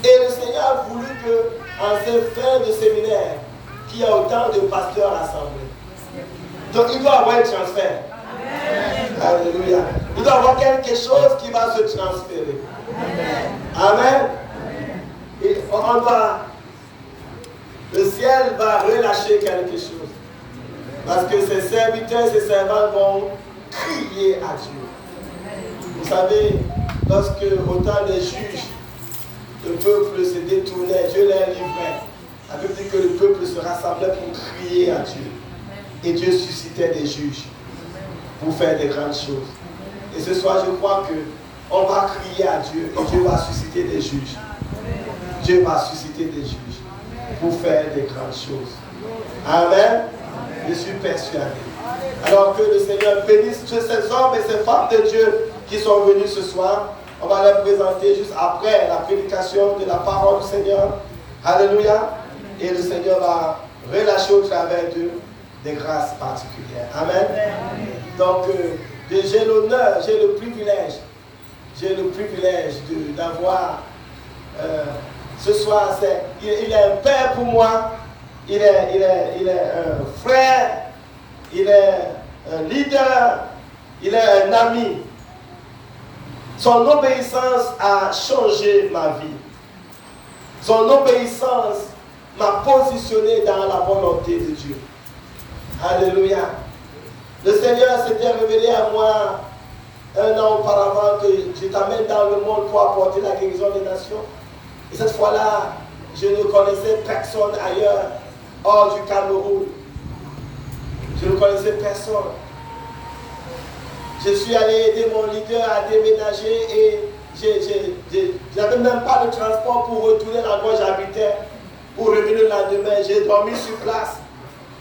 Et le Seigneur a voulu qu'en ces fins de séminaire, qu'il y ait autant de pasteurs rassemblés. Donc il doit avoir un transfert. Amen. Alléluia. Il doit y avoir quelque chose qui va se transférer. Amen. Et le ciel va relâcher quelque chose. Parce que ses serviteurs, ses servants vont crier à Dieu. Vous savez, lorsque au temps des juges, le peuple se détournait, Dieu les livrait. La Bible dit que le peuple se rassemblait pour crier à Dieu. Et Dieu suscitait des juges pour faire des grandes choses. Et ce soir, je crois qu'on va crier à Dieu et Dieu va susciter des juges. Dieu va susciter des juges pour faire des grandes choses. Amen. Je suis persuadé. Alors que le Seigneur bénisse tous ces hommes et ces femmes de Dieu qui sont venus ce soir. On va les présenter juste après la prédication de la parole du Seigneur. Alléluia. Et le Seigneur va relâcher au travers d'eux des grâces particulières. Amen. Donc, j'ai l'honneur, j'ai le privilège d'avoir ce soir, il est un père pour moi, il est un frère, il est un leader, il est un ami. Son obéissance a changé ma vie. Son obéissance m'a positionné dans la volonté de Dieu. Alléluia. Le Seigneur s'était révélé à moi un an auparavant que je t'amène dans le monde pour apporter la guérison des nations. Et cette fois-là, je ne connaissais personne ailleurs hors du Cameroun. Je ne connaissais personne. Je suis allé aider mon leader à déménager et je n'avais même pas de transport pour retourner l'endroit où j'habitais, pour revenir le lendemain. J'ai dormi sur place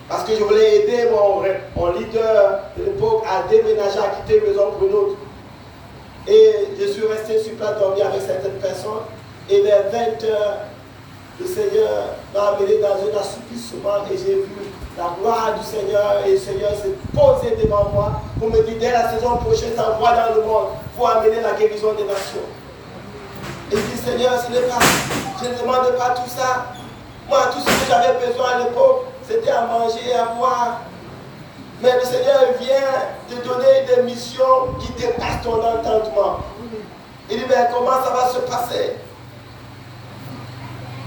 parce que je voulais aider mon leader de l'époque à déménager, à quitter une maison pour une autre. Et je suis resté sur place, dormi avec certaines personnes. Et vers 20h, le Seigneur m'a amené dans un assoupissement et j'ai vu la gloire du Seigneur. Et le Seigneur s'est posé devant moi pour me dire, dès la saison prochaine, t'envoie dans le monde pour amener la guérison des nations. Et je dis, Seigneur, je ne demande pas tout ça. Moi, tout ce que j'avais besoin à l'époque, c'était à manger et à boire. Mais le Seigneur vient te donner des missions qui dépassent ton entendement. Il dit, mais comment ça va se passer?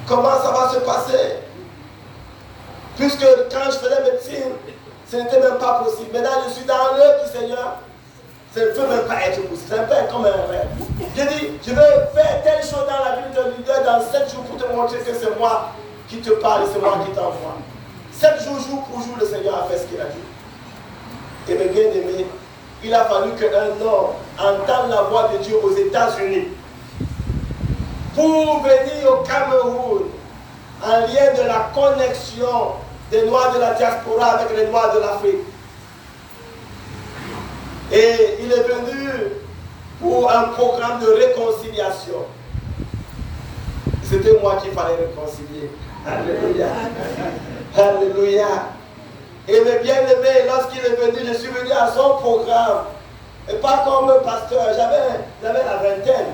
Comment ça va se passer? Puisque quand je faisais médecine, ce n'était même pas possible. Maintenant, je suis dans l'œuvre du Seigneur. Ça ne peut même pas être possible. C'est un peu comme un rêve. Je dis, je veux faire telle chose dans la vie de leader dans 7 jours pour te montrer que c'est moi qui te parle et c'est moi qui t'envoie. 7 jours, jour pour jour, le Seigneur a fait ce qu'il a dit. Et mes bien-aimés, il a fallu qu'un homme entende la voix de Dieu aux États-Unis pour venir au Cameroun en lien de la connexion des Noirs de la diaspora avec les Noirs de l'Afrique. Et il est venu pour un programme de réconciliation. C'était moi qu'il fallait réconcilier. Alléluia. Alléluia. Et mes bien-aimés, lorsqu'il est venu, je suis venu à son programme. Et pas comme pasteur, j'avais la vingtaine.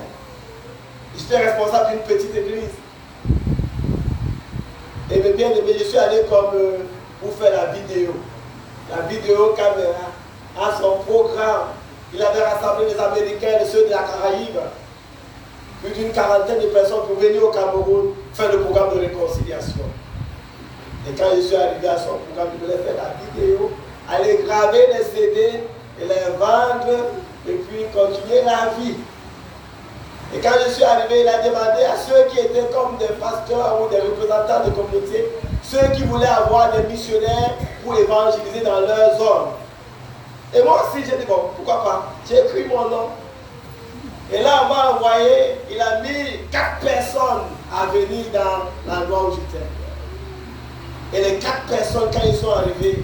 J'étais responsable d'une petite église. Et mes bien-aimés, je suis allé comme pour faire la vidéo. La vidéo caméra. À son programme, il avait rassemblé les Américains et ceux de la Caraïbe. Plus d'une quarantaine de personnes pour venir au Cameroun faire le programme de réconciliation. Et quand je suis arrivé à son programme, je voulais faire la vidéo, aller graver les CD et les vendre et puis continuer la vie. Et quand je suis arrivé, il a demandé à ceux qui étaient comme des pasteurs ou des représentants de communauté, ceux qui voulaient avoir des missionnaires pour évangéliser dans leur zone. Et moi aussi, j'ai dit, bon, pourquoi pas? J'ai écrit mon nom. Et là, on m'a envoyé, il a mis 4 personnes à venir dans l'endroit où j'étais. Et les 4 personnes, quand ils sont arrivés,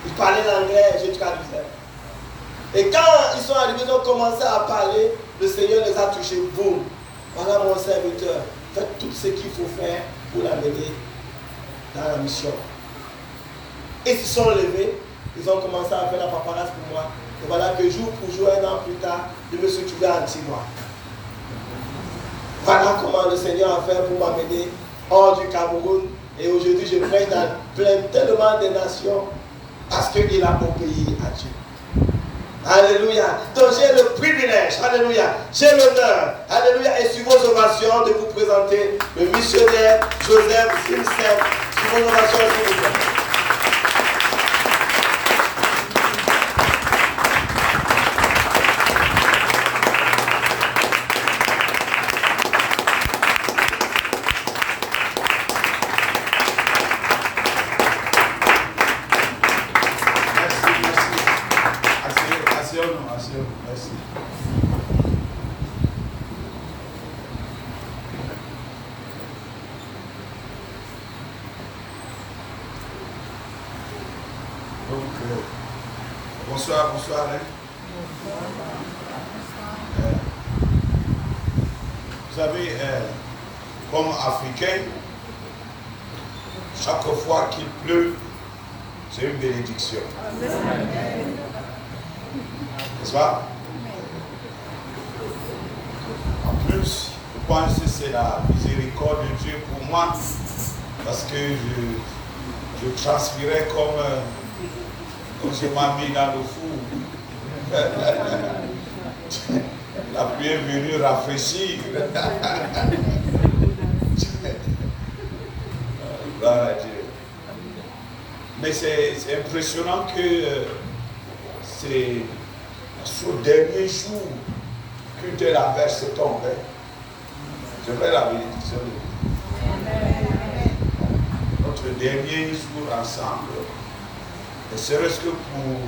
ils parlaient l'anglais, je traduisais. Et quand ils sont arrivés, ils ont commencé à parler, le Seigneur les a touchés. Boum, voilà mon serviteur. Faites tout ce qu'il faut faire pour l'amener dans la mission. Et ils se sont levés, ils ont commencé à faire la paperasse pour moi. Et voilà que jour pour jour, un an plus tard, je me suis trouvé à Antigua. Voilà comment le Seigneur a fait pour m'amener hors du Cameroun. Et aujourd'hui, je prêche dans tellement de nations parce qu'il a obéi à Dieu. Alléluia. Donc j'ai le privilège, alléluia, j'ai l'honneur, alléluia, et sur vos ovations de vous présenter le missionnaire Joseph Simsem. Sur vos ovations, s'il vous plaît. Merci. Donc, bonsoir. Hein. Vous savez, comme Africain, chaque fois qu'il pleut, c'est une bénédiction. N'est-ce pas? En plus, je pense que c'est la miséricorde de Dieu pour moi, parce que je transpirais comme je m'ai mis dans le four. La pluie est venue rafraîchir. Gloire à Dieu. Mais c'est impressionnant que c'est ce dernier jour que de la verse tombait. Je vais la bénédiction de Dieu. Notre dernier jour ensemble, ne serait-ce que pour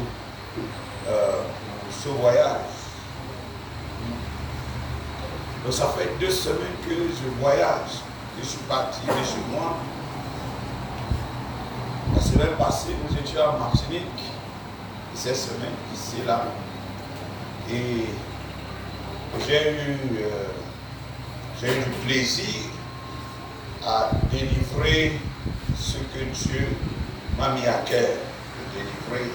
ce voyage. Donc ça fait 2 semaines que je voyage, que je suis parti de chez moi. La semaine passée, nous étions en Martinique. Cette semaine, ici, là. Et j'ai eu du plaisir à délivrer ce que Dieu m'a mis à cœur de délivrer.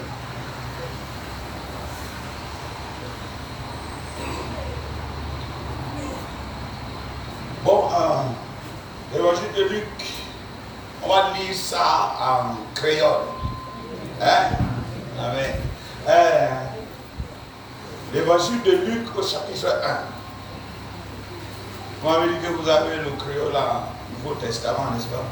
Bon, l'évangile de Luc, on va lire ça en créole. Hein? Amen. L'évangile de Luc au chapitre 1. Vous m'avez dit que vous avez le créole à Nouveau Testament, n'est-ce pas?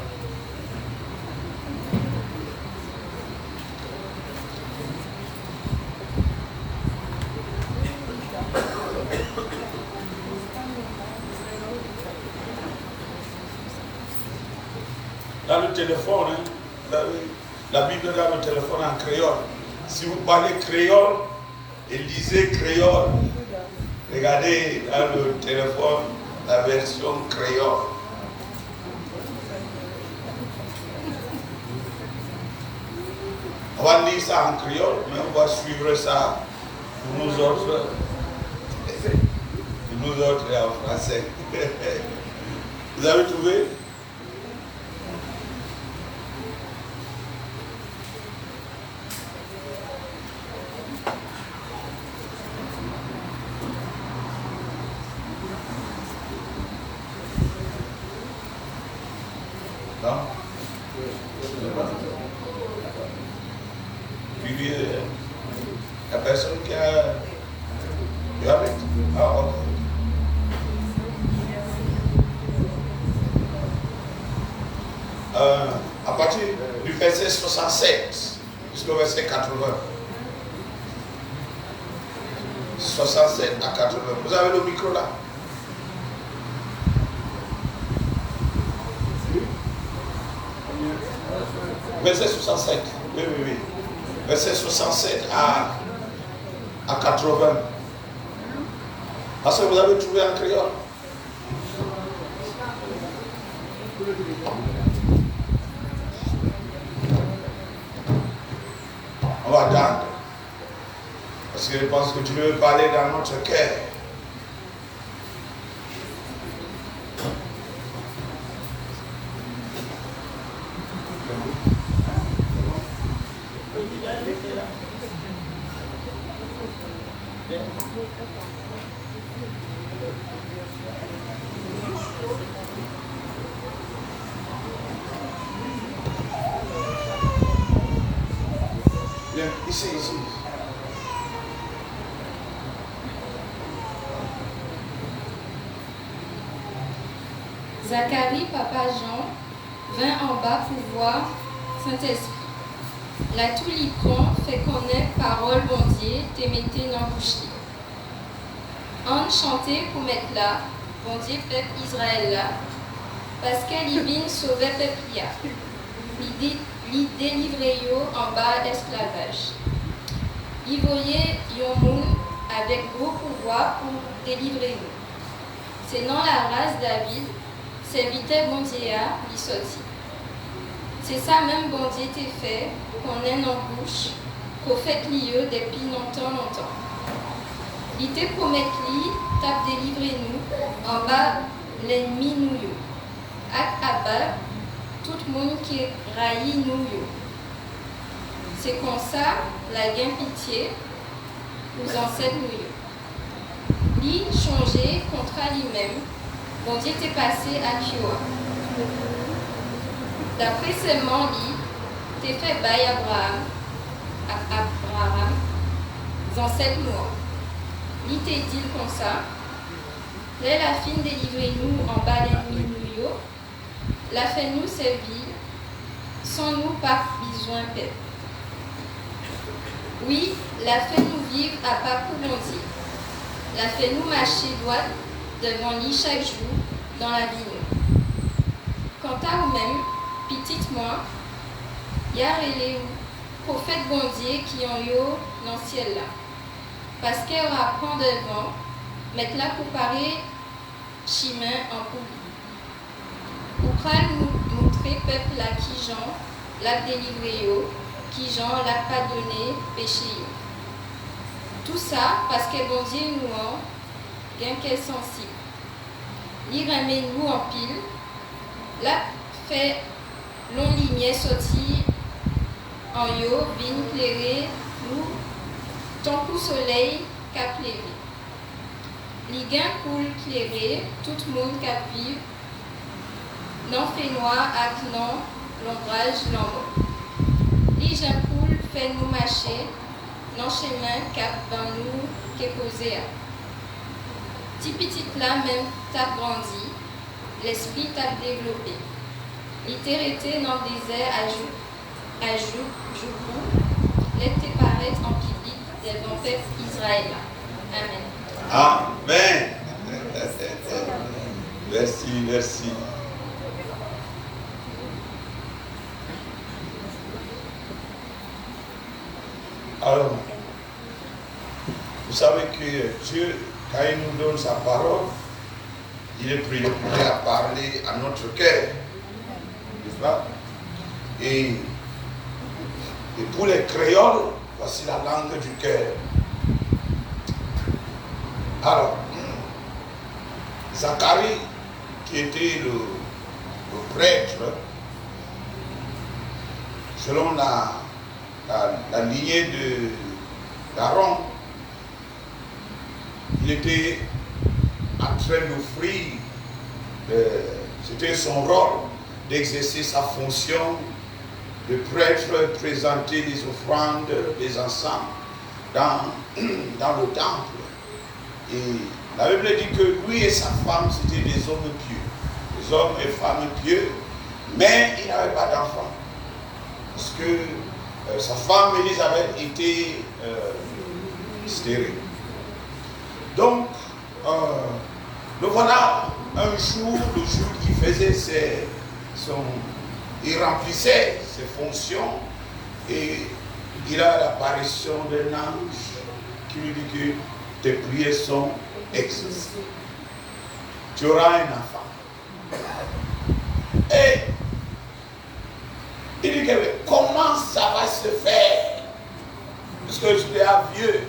Dans le téléphone, hein, la Bible dans le téléphone en créole. Si vous parlez créole et lisez créole, regardez dans le téléphone la version créole. On va lire ça en créole, mais on va suivre ça pour nous autres en français. Vous avez trouvé? Non? Puis la personne qui a... Tu as avec? Ah, ok. À partir du verset 67 jusqu'au verset 80. 67 à 80. Vous avez le micro là? Verset 67. Oui. Verset 67 à 80. Parce que vous avez trouvé en créole. On va attendre. Parce que je pense que tu veux parler dans notre cœur. Ici. Zacharie, papa Jean, vint en bas pour voir Saint-Esprit. La tout l'icron fait connaître parole bon Dieu, te mettez dans bouche. On chantait pour mettre là, bon Dieu peuple Israël là, parce qu'elle y vient sauver peuple là. Li délivrer yo en bas esclavage. Il voyait yon moun avec gros pouvoir pour délivrer nous. C'est non la race David, serviteur bon Dieu li sorti. C'est ça même bon Dieu t'est fait, qu'on ait en bouche, qu'on fait lieu depuis longtemps. Il te promet li, t'a délivré nous, en bas l'ennemi nous yo. Ak abab, tout le monde qui raillit nous yo. C'est comme ça, la gain pitié, aux ancêtres nous yo. Li changé contre lui-même, bon Dieu t'est passé à Kioa. D'après seulement lui, t'es fait bail Abraham, ancêtres nous. Li t'est dit comme ça, là la fin délivrer nous en bas l'ennemi nous yo, la fait nous servir, sans nous pas besoin paix. Oui, la fait nous vivre à pas pour bon Dieu. La fait nous marcher droit devant lui chaque jour dans la vie. Quant à vous-même, petite moi, y a relé prophète bon Dieu qui en yo dans le ciel là. Parce qu'elle aura prendre devant, mettre là pour parer chemin en couple. Pour nous montrer peuple là qui Jean l'a délivré yo, qui Jean l'a pardonné péché yo. Tout ça parce que bon Dieu nous en gain qu'elle sensible. Il remet nous en pile. Là fait long lignée sorti en yo vin clairer nous tant qu'au soleil cap levé. Li gain coule clairer tout le monde cap vivre. Non fait noir ak non l'ombrage l'ombre. Li jean coule fait nous marcher non chemin cap dans nous qui posé. Petit là même t'a grandi, l'esprit t'a développé. Littérature dans le désert à jour, l'été paraît en public devant peuple Israël. Amen. Amen. Merci. Alors, vous savez que Dieu, quand il nous donne sa parole, il est préoccupé à parler à notre cœur. N'est-ce pas? Et pour les créoles, voici la langue du cœur. Alors, Zacharie, qui était le prêtre, selon la lignée d'Aaron, il était en train d'offrir, c'était son rôle d'exercer sa fonction de prêtre, présenter les offrandes, les encens dans le temple. Et la Bible dit que lui et sa femme, c'était des hommes pieux, des hommes et femmes pieux, mais il n'avait pas d'enfant. Parce que sa femme Élisabeth était stérile. Donc, nous voilà un jour, le jour qu'il faisait il remplissait ses fonctions et il a l'apparition d'un ange qui lui dit que tes prières sont exaucées. Tu auras un enfant. Et il dit que comment ça va se faire? Parce que je suis vieux.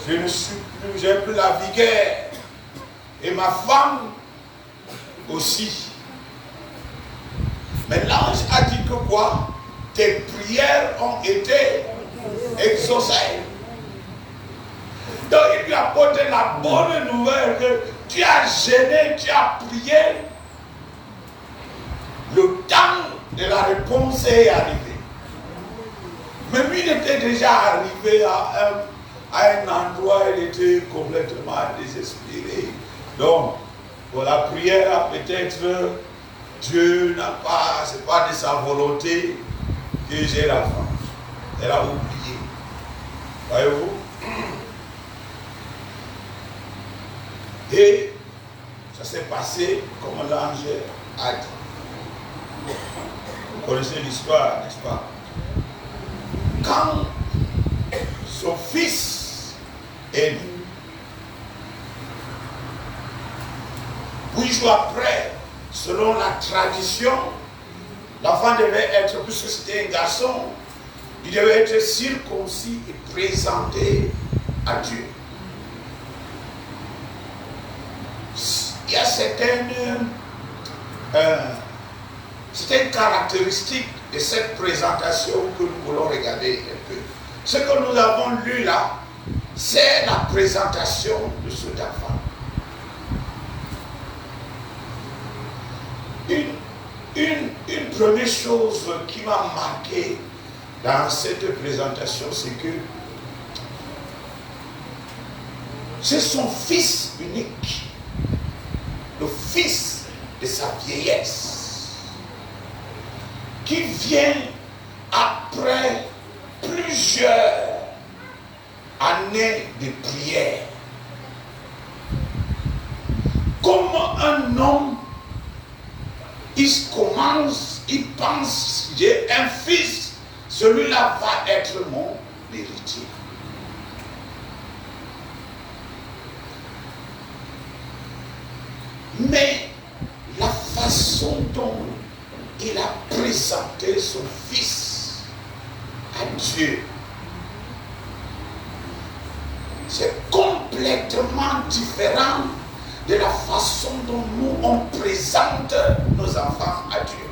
Je n'ai plus la vigueur. Et ma femme aussi. Mais l'ange a dit que quoi? Tes prières ont été exaucées. Donc il lui a apporté la bonne nouvelle que tu as gêné, tu as prié. Le temps de la réponse est arrivé. Mais lui, il était déjà arrivé à un endroit, il était complètement désespéré. Donc, pour la prière, peut-être, Dieu n'a pas, c'est pas de sa volonté que j'ai la femme. Elle a oublié. Voyez-vous? Et ça s'est passé comme l'ange a dit. Vous connaissez l'histoire, n'est-ce pas? Quand son fils est né, 8 jours après, selon la tradition, l'enfant devait être, puisque c'était un garçon, il devait être circoncis et présenté à Dieu. Il y a certaines caractéristiques de cette présentation que nous voulons regarder un peu. Ce que nous avons lu là, c'est la présentation de cet enfant. Une première chose qui m'a marqué dans cette présentation, c'est que c'est son fils unique, le fils de sa vieillesse, qui vient après plusieurs années de prière. Comme un homme, il pense, j'ai un fils, celui-là va être mon héritier. Mais la façon dont il a présenté son fils à Dieu, c'est complètement différent de la façon dont nous on présente nos enfants à Dieu.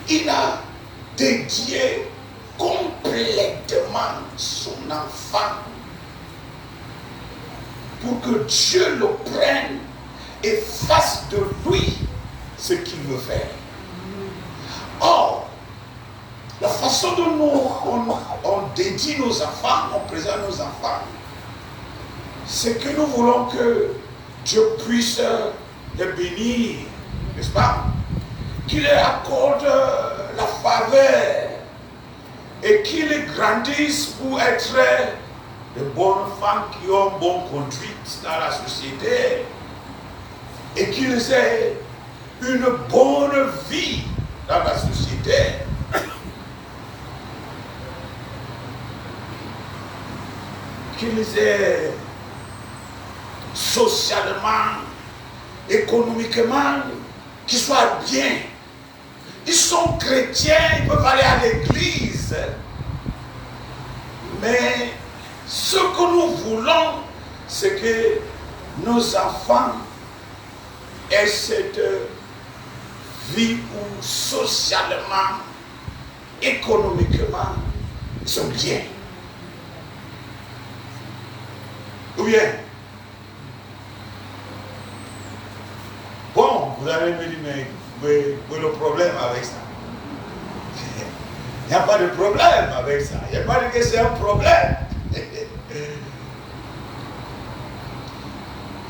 Il a dédié complètement son enfant pour que Dieu le prenne et fasse de lui ce qu'il veut faire. Or, la façon dont on dédie nos enfants, on présente nos enfants, c'est que nous voulons que Dieu puisse les bénir, n'est-ce pas? Qu'il leur accorde la faveur et qu'ils grandissent pour être de bonnes femmes qui ont bonne conduite dans la société et qu'ils aient une bonne vie dans la société. Qu'ils aient socialement, économiquement, qu'ils soient bien. Ils sont chrétiens, ils peuvent aller à l'église. Mais ce que nous voulons, c'est que nos enfants aient cette vie où socialement, économiquement, ils sont bien. Ou bien, bon, vous allez me dire, mais le problème avec ça? Il n'y a pas de problème avec ça. Il n'y a pas de que c'est un problème.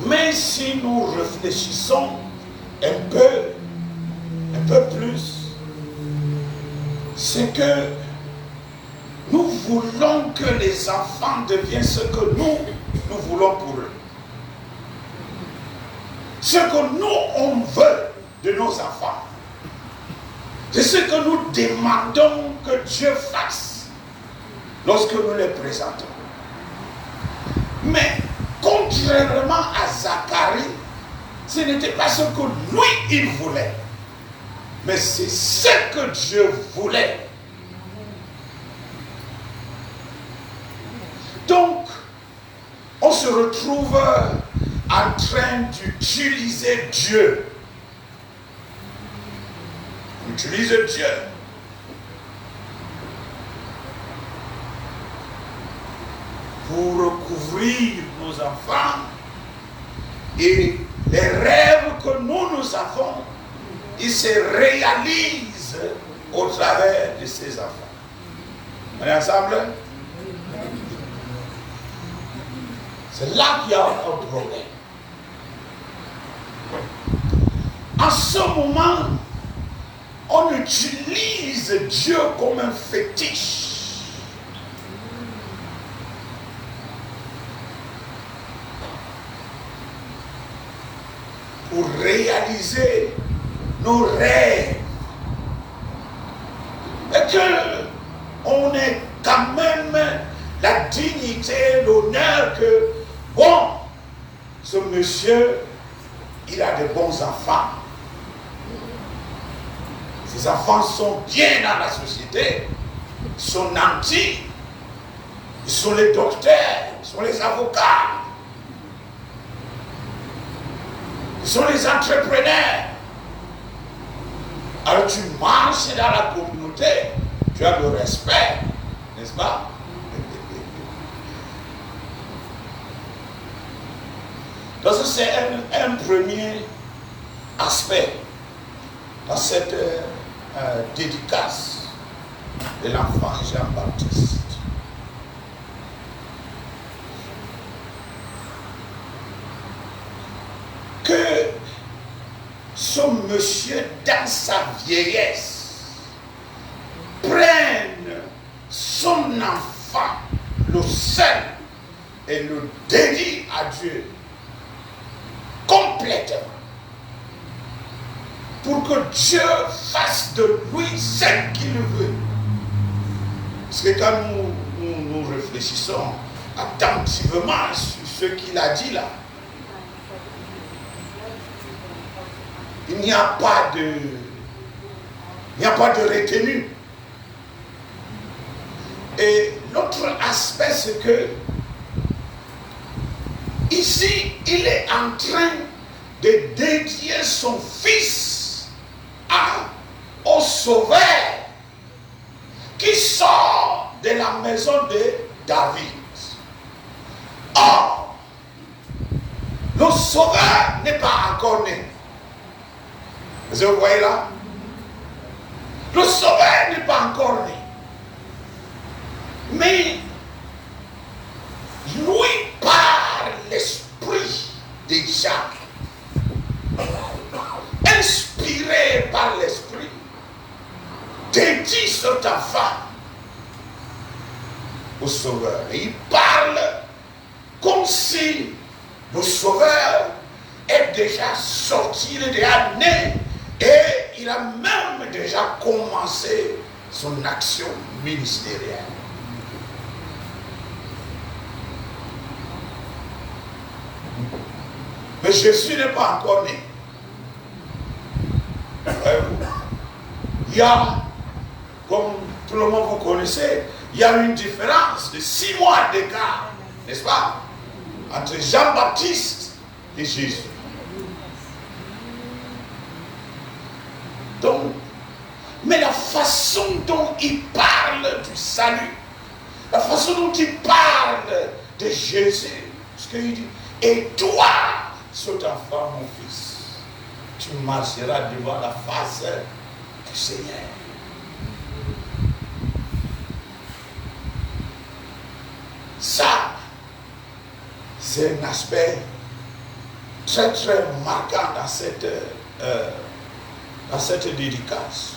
Mais si nous réfléchissons un peu plus, c'est que nous voulons que les enfants deviennent ce que nous voulons pour eux. Ce que nous, on veut de nos enfants. C'est ce que nous demandons que Dieu fasse lorsque nous les présentons. Mais contrairement à Zacharie, ce n'était pas ce que lui, il voulait. Mais c'est ce que Dieu voulait. Donc, on se retrouve en train d'utiliser Dieu. Utilise Dieu pour recouvrir nos enfants et les rêves que nous avons il se réalise au travers de ses enfants. On est ensemble? C'est là qu'il y a un problème. En ce moment, on utilise Dieu comme un fétiche. Pour réaliser nos rêves. Et que on ait quand même la dignité, l'honneur que, bon, ce monsieur, il a de bons enfants. Ses enfants sont bien dans la société, ils sont nantis, ils sont les docteurs, ils sont les avocats, ils sont les entrepreneurs. Alors tu marches dans la communauté, tu as le respect, n'est-ce pas? Donc c'est un premier aspect dans cette dédicace de l'enfant Jean-Baptiste. Que ce monsieur, dans sa vieillesse, prenne son enfant, le seul, et le dédie à Dieu complètement, pour que Dieu fasse de lui ce qu'il veut. Parce que quand nous réfléchissons attentivement sur ce qu'il a dit là, il n'y a pas de retenue. Et l'autre aspect, c'est que ici, il est en train de dédier son fils au Sauveur qui sort de la maison de David. Or, le Sauveur n'est pas encore né. Vous voyez là? Le Sauveur n'est pas encore né. Mais lui, par l'Esprit déjà, inspiré par l'Esprit, dédie cet enfant au Sauveur. Et il parle comme si le Sauveur est déjà sorti, il est déjà né, et il a même déjà commencé son action ministérielle. Mais Jésus n'est pas encore né. Il y a, comme tout le monde vous connaissez, il y a une différence de 6 mois d'écart, n'est-ce pas, entre Jean-Baptiste et Jésus. Donc, mais la façon dont il parle du salut, la façon dont il parle de Jésus, ce qu'il dit, et toi, cet enfant, mon fils, tu marcheras devant la face du Seigneur. Ça, c'est un aspect très très marquant dans cette dédicace.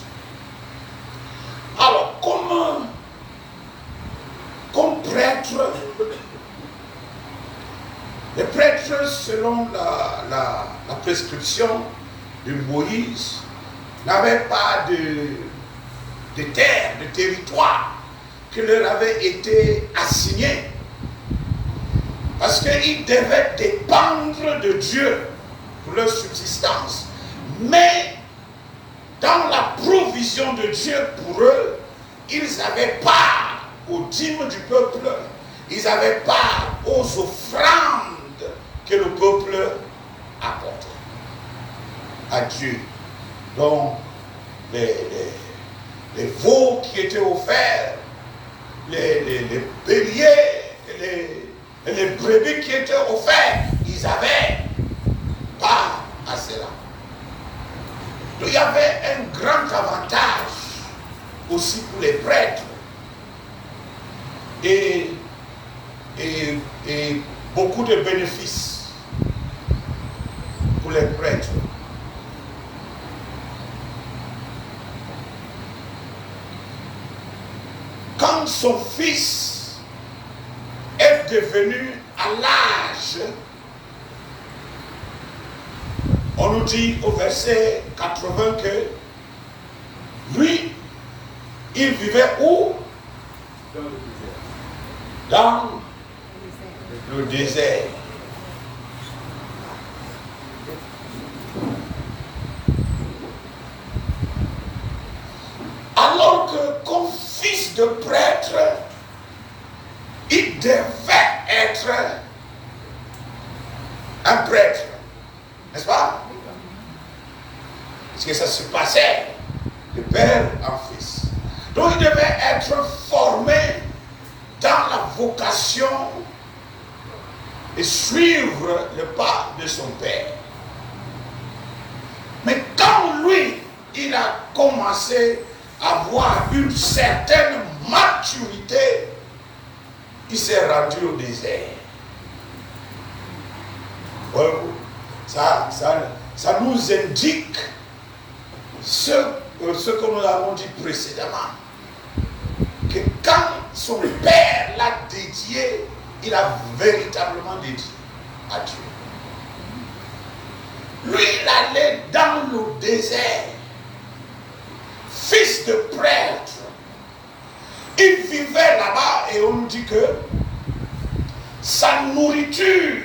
Alors, comme prêtre, les prêtres, selon la prescription de Moïse, n'avaient pas de terre, de territoire qui leur avait été assigné. Parce qu'ils devaient dépendre de Dieu pour leur subsistance. Mais dans la provision de Dieu pour eux, ils avaient part aux dîmes du peuple, ils avaient part aux offrandes que le peuple apportait à Dieu. Donc, les veaux qui étaient offerts, les béliers, les brebis qui étaient offerts, ils avaient part à cela. Donc il y avait un grand avantage aussi pour les prêtres et beaucoup de bénéfices pour les prêtres. Quand son fils est devenu à l'âge, on nous dit au verset 80 que lui, il vivait où? Dans le désert. Alors que comme fils de prêtre, il devait être un prêtre, n'est-ce pas? Parce que ça se passait de père en fils. Donc il devait être formé dans la vocation et suivre le pas de son père. Mais quand lui, il a commencé à avoir une certaine maturité, il s'est rendu au désert. Ouais, ça nous indique ce que nous avons dit précédemment, que quand son père l'a dédié, il a véritablement dédié à Dieu. Lui, il allait dans le désert, fils de prêtre. Il vivait là-bas et on nous dit que sa nourriture,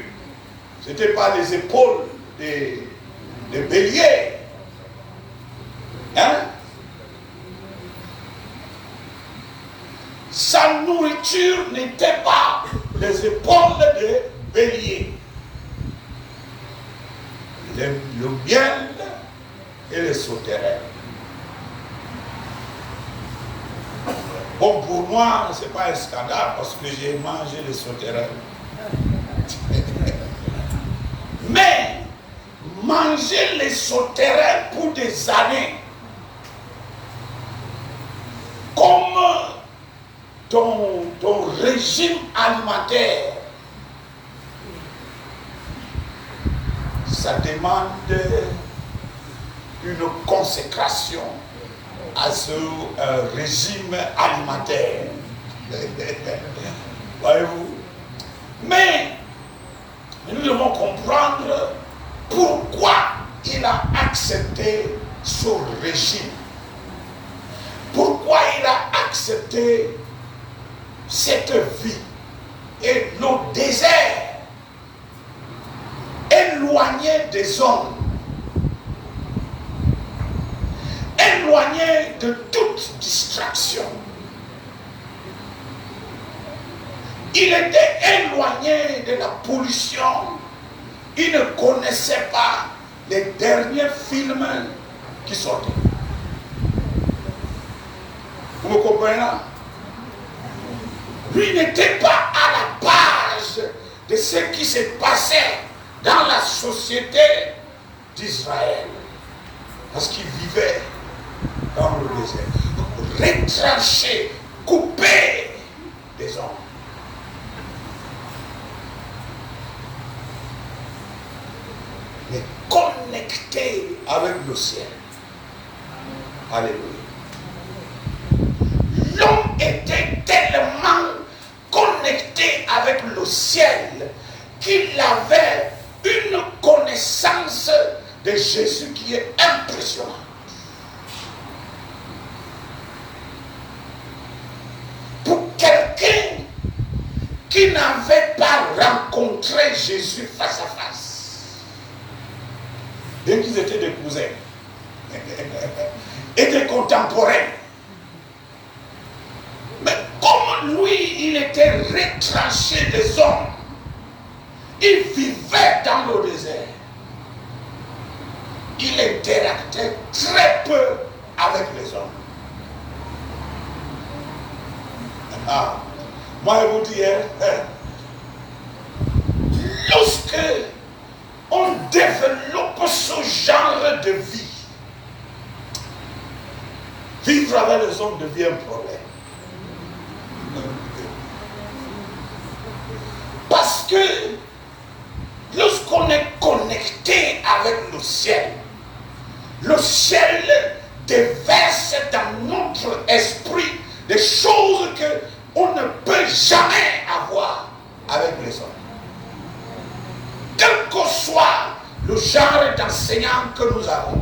ce n'était pas les épaules des béliers. Hein? Sa nourriture n'était pas les épaules des béliers. Le miel et les sauterelles. Bon, pour moi, ce n'est pas un scandale parce que j'ai mangé les sauterelles. Mais manger les sauterelles pour des années, comme ton régime alimentaire, ça demande une consécration à ce régime alimentaire. Voyez-vous? Mais nous devons comprendre pourquoi il a accepté ce régime. Pourquoi il a accepté cette vie et le désert, éloigné des hommes, éloigné de toute distraction. Il était éloigné de la pollution. Il ne connaissait pas les derniers films qui sortaient. Vous me comprenez là? Lui n'était pas à la base de ce qui s'est passé dans la société d'Israël. Parce qu'il vivait dans le désert, retranché, coupé des hommes. Mais connecté avec le ciel. Alléluia. L'homme était tellement connecté avec le ciel qu'il avait une connaissance de Jésus qui est impressionnante. Pour quelqu'un qui n'avait pas rencontré Jésus face à face, bien qu'ils étaient des cousins et des contemporains, mais comme lui, il était retranché des hommes, il vivait dans le désert. Il interactait très peu avec les hommes. Ah, moi je vous dis, lorsque on développe ce genre de vie, maison devient un problème. Parce que lorsqu'on est connecté avec le ciel déverse dans notre esprit des choses qu'on ne peut jamais avoir avec les hommes. Quel que soit le genre d'enseignant que nous avons.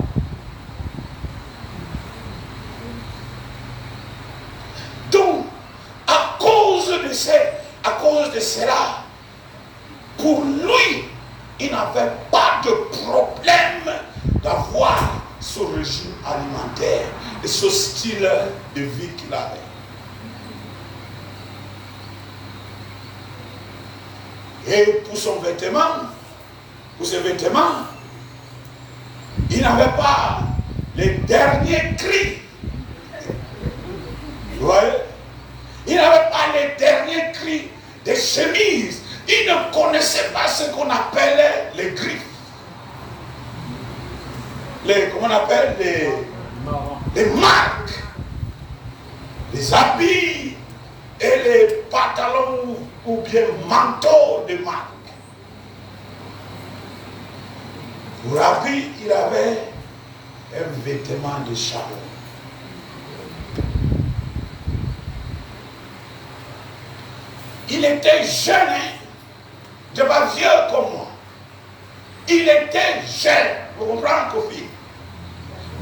Donc, à cause de cela, pour lui, il n'avait pas de problème d'avoir ce régime alimentaire et ce style de vie qu'il avait. Et pour ses vêtements, il n'avait pas les derniers cris. Vous voyez? Il n'avait pas les derniers cris des chemises. Il ne connaissait pas ce qu'on appelle les griffes. Comment on appelle les marques. Les habits et les pantalons ou bien manteaux de marque. Pour Rabbi, il avait un vêtement de charbon. Il était jeune, de pas vieux comme moi. Il était jeune, vous comprenez, Kofi?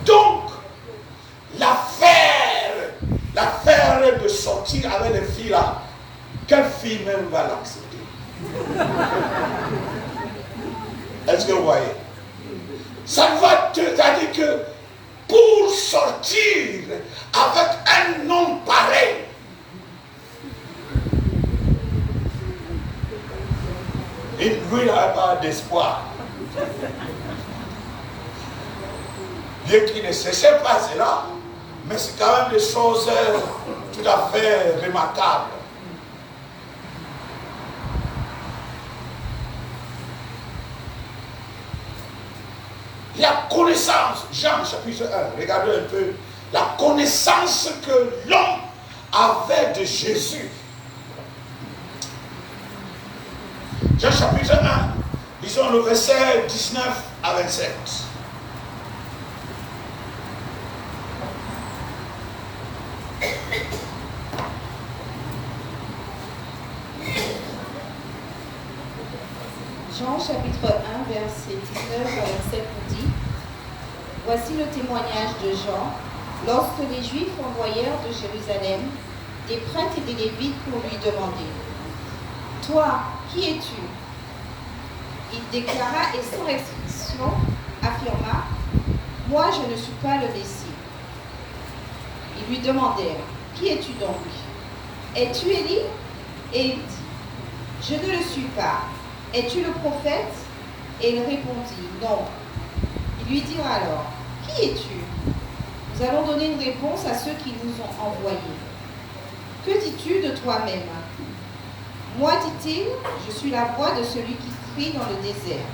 Donc, l'affaire de sortir avec les filles là, quelle fille même va l'accepter? Est-ce que vous voyez? Ça veut dire que pour sortir avec un homme pareil, lui n'avait pas d'espoir. Bien qu'il ne sachait pas cela, mais c'est quand même des choses tout à fait remarquables. La connaissance, Jean chapitre 1, regardez un peu, la connaissance que l'homme avait de Jésus. Jean chapitre 1, lisons le verset 19 à 27. Jean chapitre 1, verset 19 à 27 nous dit: Voici le témoignage de Jean, lorsque les Juifs envoyèrent de Jérusalem des prêtres et des Lévites pour lui demander: Toi, qui es-tu? Il déclara et sans restriction affirma: Moi, je ne suis pas le Messie. Ils lui demandèrent: Qui es-tu donc? Es-tu Élie? Et il dit: Je ne le suis pas. Es-tu le prophète? Et il répondit: Non. Ils lui dirent alors: Qui es-tu? Nous allons donner une réponse à ceux qui nous ont envoyés. Que dis-tu de toi-même? Moi, dit-il, je suis la voix de celui qui crie dans le désert.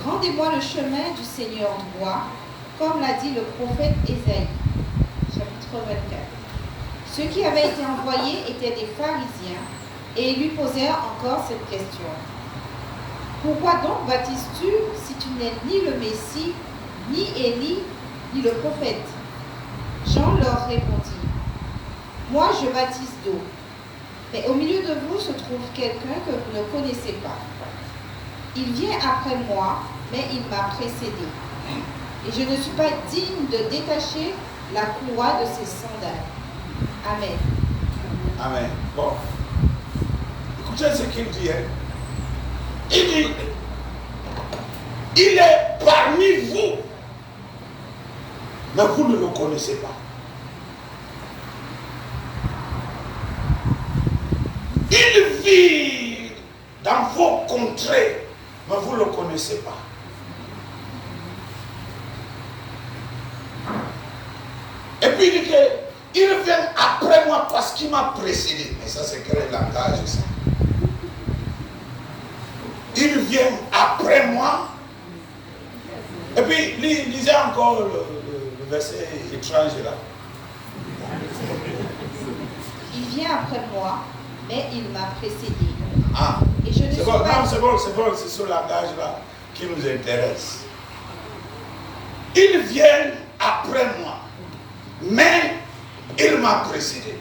Rendez-moi le chemin du Seigneur droit, comme l'a dit le prophète Ésaïe. Chapitre 24. Ceux qui avaient été envoyés étaient des pharisiens, et ils lui posèrent encore cette question: Pourquoi donc baptises-tu si tu n'es ni le Messie, ni Élie, ni le prophète? Jean leur répondit: Moi je baptise d'eau, mais au milieu de vous se trouve quelqu'un que vous ne connaissez pas. Il vient après moi, mais il m'a précédé. Et je ne suis pas digne de détacher la courroie de ses sandales. Amen. Amen. Bon. Écoutez ce qu'il dit. Il dit: il est parmi vous, mais vous ne le connaissez pas. Il vit dans vos contrées, mais vous ne le connaissez pas. Et puis il dit qu'il vient après moi parce qu'il m'a précédé. Mais ça, c'est quel langage ça? Il vient après moi. Et puis lisez encore le verset étrange là. vient après moi, mais il m'a précédé. Ah, Et je ne suis c'est bon, pas... non, c'est bon, c'est ce langage-là qui nous intéresse. Ils viennent après moi, mais il m'a précédé.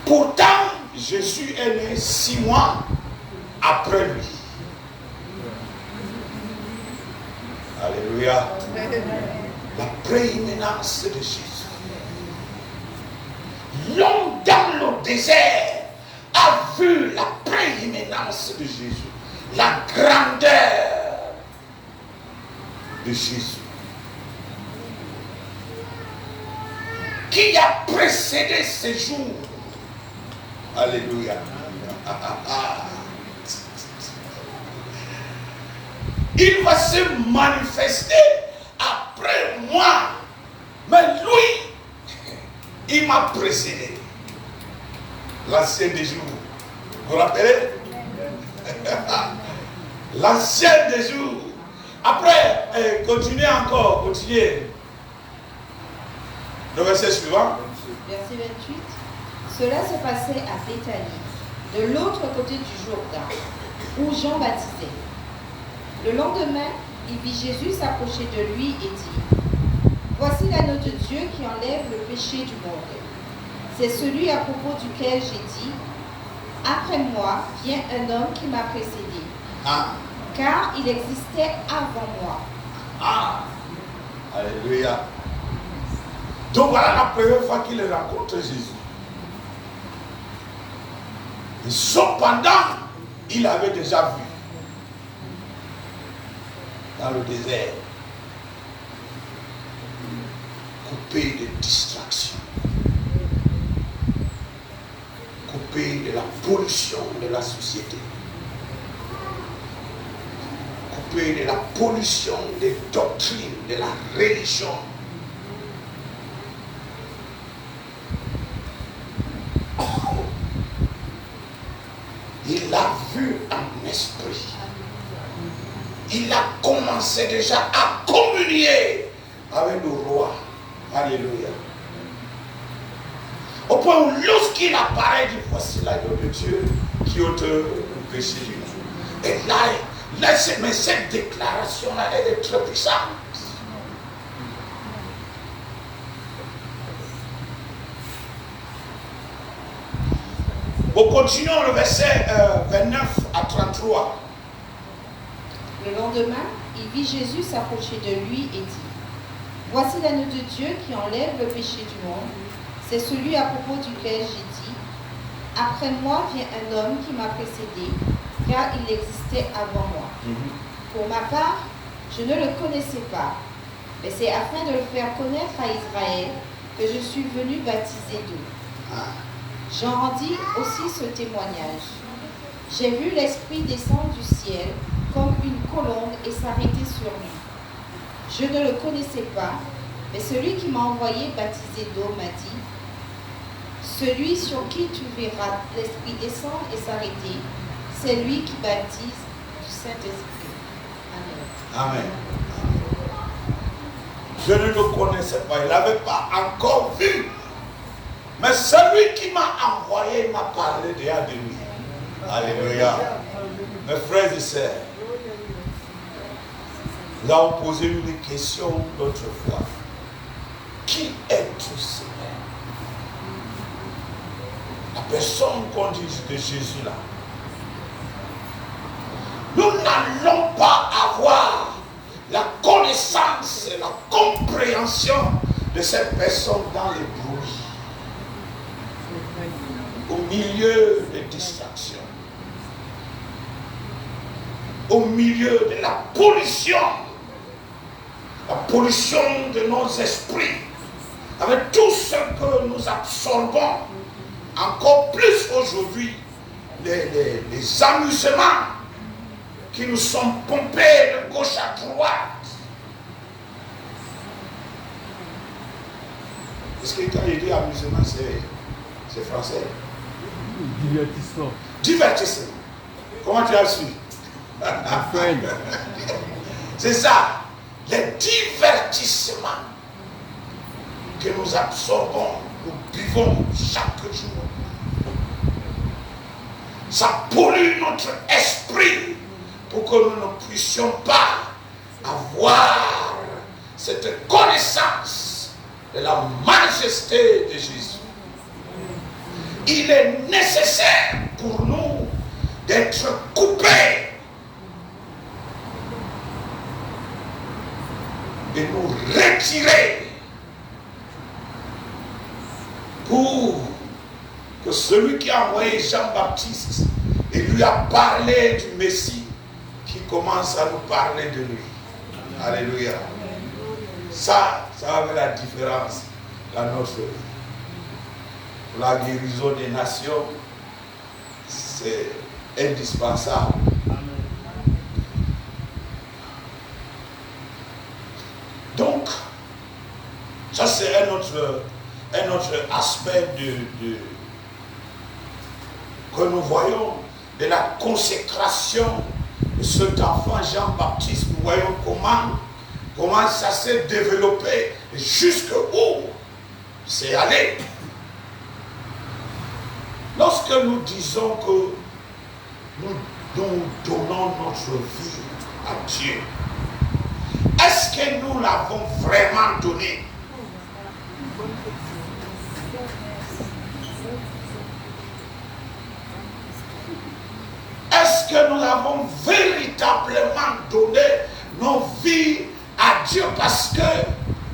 Pourtant, Jésus est né 6 mois après lui. Alléluia. La prééminence de Jésus. L'homme dans le désert a vu la prééminence de Jésus, la grandeur de Jésus, qui a précédé ces jours. Alléluia. Il va se manifester après moi, mais lui, il m'a précédé. L'ancien des jours. Vous vous rappelez? L'ancien des jours. Après, continuez encore, continuez. Le verset suivant. Verset 28. Cela se passait à Béthanie, de l'autre côté du Jourdain, où Jean baptisait. Le lendemain, il vit Jésus s'approcher de lui et dit: Voici l'agneau de Dieu qui enlève le péché du monde. C'est celui à propos duquel j'ai dit: Après moi vient un homme qui m'a précédé, car il existait avant moi. Ah, alléluia. Donc voilà la première fois qu'il rencontre Jésus. Et cependant, il avait déjà vu dans le désert, coupé de distractions, coupé de la pollution de la société, coupé de la pollution des doctrines de la religion. Il a vu en esprit. Il a commencé déjà à communier avec le roi. Alléluia. Au point où lorsqu'il apparaît, il dit: voici l'agneau de Dieu qui ôte le péché du monde. Et là, mais cette déclaration-là, elle est très puissante. Nous continuons le verset 29 à 33. Le lendemain, il vit Jésus s'approcher de lui et dit: Voici l'agneau de Dieu qui enlève le péché du monde. C'est celui à propos duquel j'ai dit: Après moi vient un homme qui m'a précédé, car il existait avant moi. Pour ma part, je ne le connaissais pas, mais c'est afin de le faire connaître à Israël que je suis venu baptiser d'eau. J'en rendis aussi ce témoignage. J'ai vu l'Esprit descendre du ciel comme une colombe et s'arrêter sur lui. Je ne le connaissais pas, mais celui qui m'a envoyé baptiser d'eau m'a dit: Celui sur qui tu verras l'Esprit descendre et s'arrêter, c'est lui qui baptise du Saint-Esprit. Amen. Amen. Je ne le connaissais pas, il n'avait pas encore vu. Mais celui qui m'a envoyé m'a parlé déjà de lui. Alléluia. Mes frères et sœurs, nous avons posé une question l'autre fois. Qui es-tu, Seigneur? La personne qu'on dit de Jésus là. Nous n'allons pas avoir la connaissance et la compréhension de cette personne dans les bruits, au milieu des distractions, au milieu de la pollution de nos esprits, avec tout ce que nous absorbons, encore plus aujourd'hui, les amusements qui nous sont pompés de gauche à droite. Est-ce que quand il dit amusement, c'est français? Divertissement. Divertissement. Comment tu as su? C'est ça. Les divertissements que nous absorbons nous buvons chaque jour. Ça pollue notre esprit pour que nous ne puissions pas avoir cette connaissance de la majesté de Jésus. Il est nécessaire pour nous d'être coupés et nous retirer pour que celui qui a envoyé Jean-Baptiste et lui a parlé du Messie, qui commence à nous parler de lui. Alléluia. Ça va faire la différence dans notre vie. Pour la guérison des nations, c'est indispensable. Donc, ça c'est un autre aspect que nous voyons de la consécration de cet enfant Jean-Baptiste. Nous voyons comment ça s'est développé et jusqu'où c'est allé. Lorsque nous disons que nous donnons notre vie à Dieu, est-ce que nous l'avons vraiment donné? Est-ce que nous avons véritablement donné nos vies à Dieu? Parce que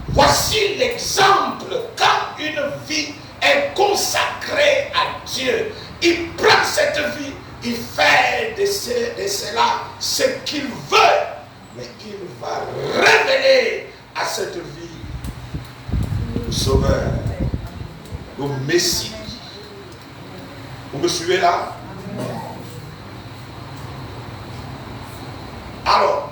voici l'exemple, quand une vie est consacrée à Dieu, il prend cette vie, il fait de cela ce qu'il veut, mais il va révéler à cette vie le Sauveur, le Messie. Vous me suivez là? Alors,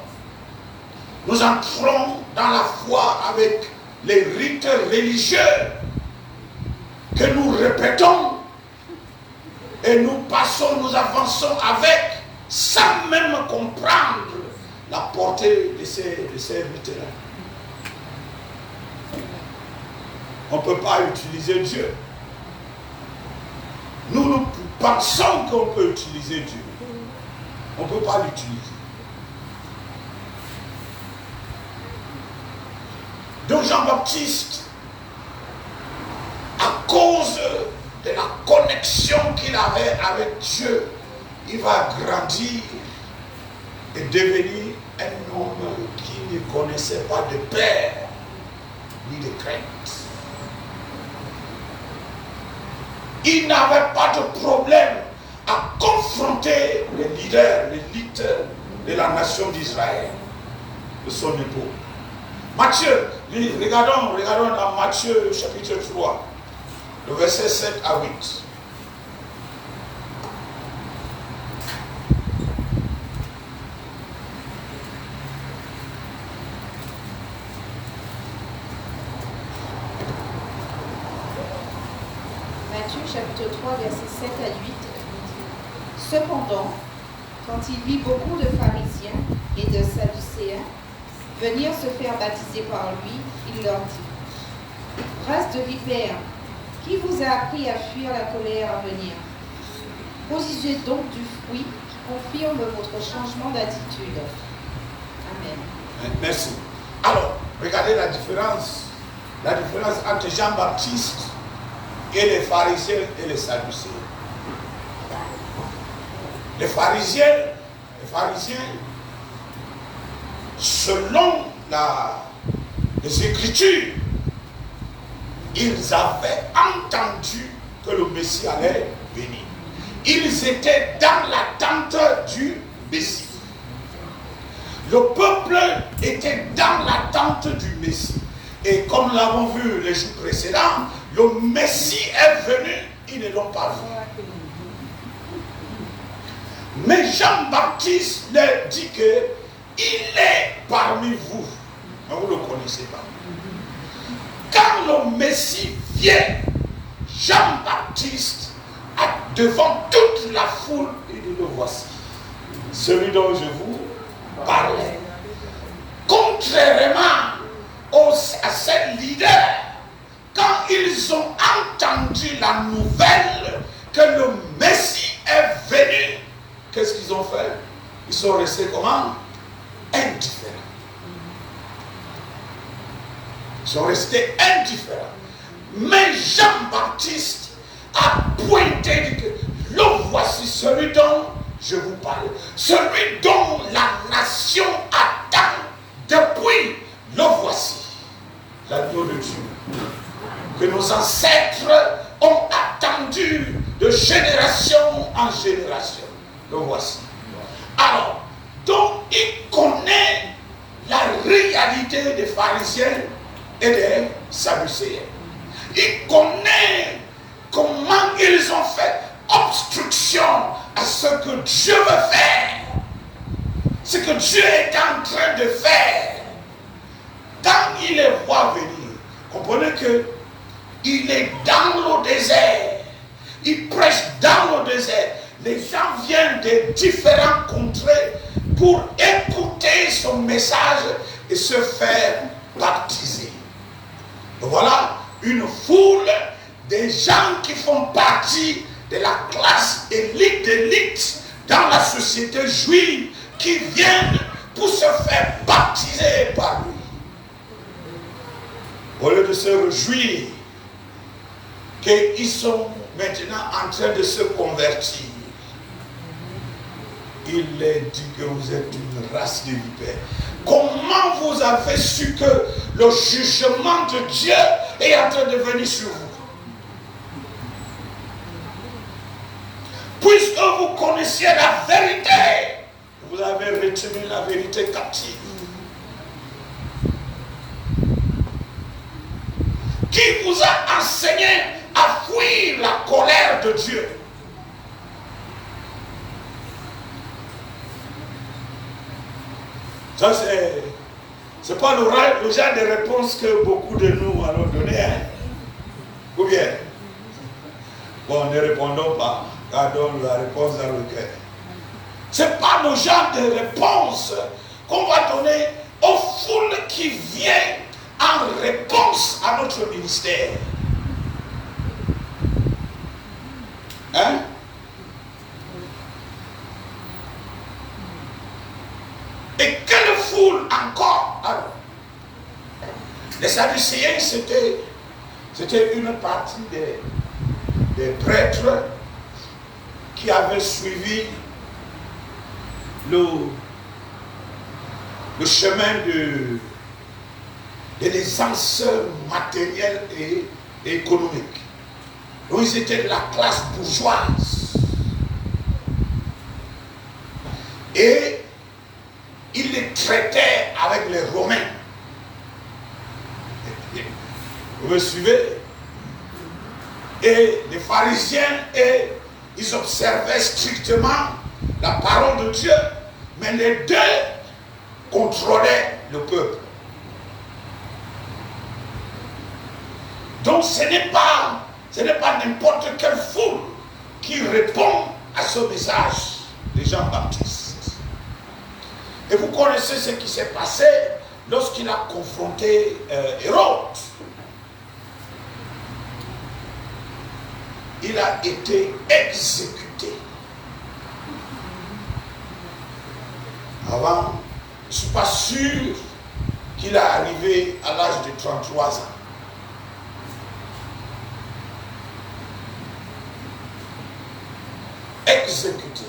nous entrons dans la foi avec les rites religieux que nous répétons et nous passons, nous avançons avec sans même comprendre la portée de ces rites-là. On ne peut pas utiliser Dieu. Nous pensons qu'on peut utiliser Dieu. On ne peut pas l'utiliser. Donc Jean-Baptiste, à cause de la connexion qu'il avait avec Dieu, il va grandir et devenir un homme qui ne connaissait pas de peur ni de crainte. Il n'avait pas de problème à confronter les leaders, l'élite de la nation d'Israël, de son époque. Matthieu, regardons dans Matthieu chapitre 3, le verset 7 à 8. Matthieu chapitre 3, verset 7 à 8. Cependant, quand il vit beaucoup de pharisiens et de sadducéens venir se faire baptiser par lui, il leur dit: Race de vipères, qui vous a appris à fuir la colère à venir? Produisez donc du fruit qui confirme votre changement d'attitude. Amen. Merci. Alors, regardez la différence entre Jean-Baptiste et les pharisiens et les sadducéens. Les pharisiens, selon les Écritures, ils avaient entendu que le Messie allait venir. Ils étaient dans l'attente du Messie. Le peuple était dans l'attente du Messie. Et comme nous l'avons vu les jours précédents, le Messie est venu, ils ne l'ont pas vu. Mais Jean-Baptiste leur dit que il est parmi vous. Mais vous ne le connaissez pas. Quand le Messie vient, Jean-Baptiste, devant toute la foule, il dit: le voici, celui dont je vous parle. Contrairement à ces leaders quand ils ont entendu la nouvelle que le Messie est venu, qu'est-ce qu'ils ont fait? Ils sont restés comment? Indifférents. Ils sont restés indifférents. Mais Jean-Baptiste a pointé, dit que le voici, celui dont je vous parle, celui dont la nation attend depuis, le voici, l'agneau de Dieu, que nos ancêtres ont attendu de génération en génération. Le voici. Alors, donc il connaît la réalité des pharisiens et des sadducéens. Il connaît comment ils ont fait obstruction à ce que Dieu veut faire. Ce que Dieu est en train de faire. Quand il les voit venir, comprenez que il est dans le désert. Il prêche dans le désert. Les gens viennent de différentes contrées pour écouter son message et se faire baptiser. Voilà une foule de gens qui font partie de la classe élite dans la société juive qui viennent pour se faire baptiser par lui. Au lieu de se réjouir qu'ils sont maintenant en train de se convertir, il leur dit que vous êtes une race de vipères. Comment vous avez su que le jugement de Dieu est en train de venir sur vous? Puisque vous connaissiez la vérité, vous avez retenu la vérité captive. Qui vous a enseigné à fuir la colère de Dieu? Ça, c'est pas le genre de réponse que beaucoup de nous allons donner. Hein? Ou bien, bon, ne répondons pas, gardons la réponse dans le cœur. C'est pas le genre de réponse qu'on va donner aux foules qui viennent en réponse à notre ministère. Hein? Et quelle foule encore? Alors, les Sadducéens, c'était une partie des prêtres qui avaient suivi le chemin de l'aisance matérielle et économique. Donc ils étaient de la classe bourgeoise. Et ils les traitaient avec les Romains. Vous me suivez? Et les pharisiens, ils observaient strictement la parole de Dieu, mais les deux contrôlaient le peuple. Donc ce n'est pas n'importe quelle foule qui répond à ce message de Jean-Baptiste. Et vous connaissez ce qui s'est passé lorsqu'il a confronté Hérode. Il a été exécuté. Avant, je ne suis pas sûr qu'il est arrivé à l'âge de 33 ans. Exécuté.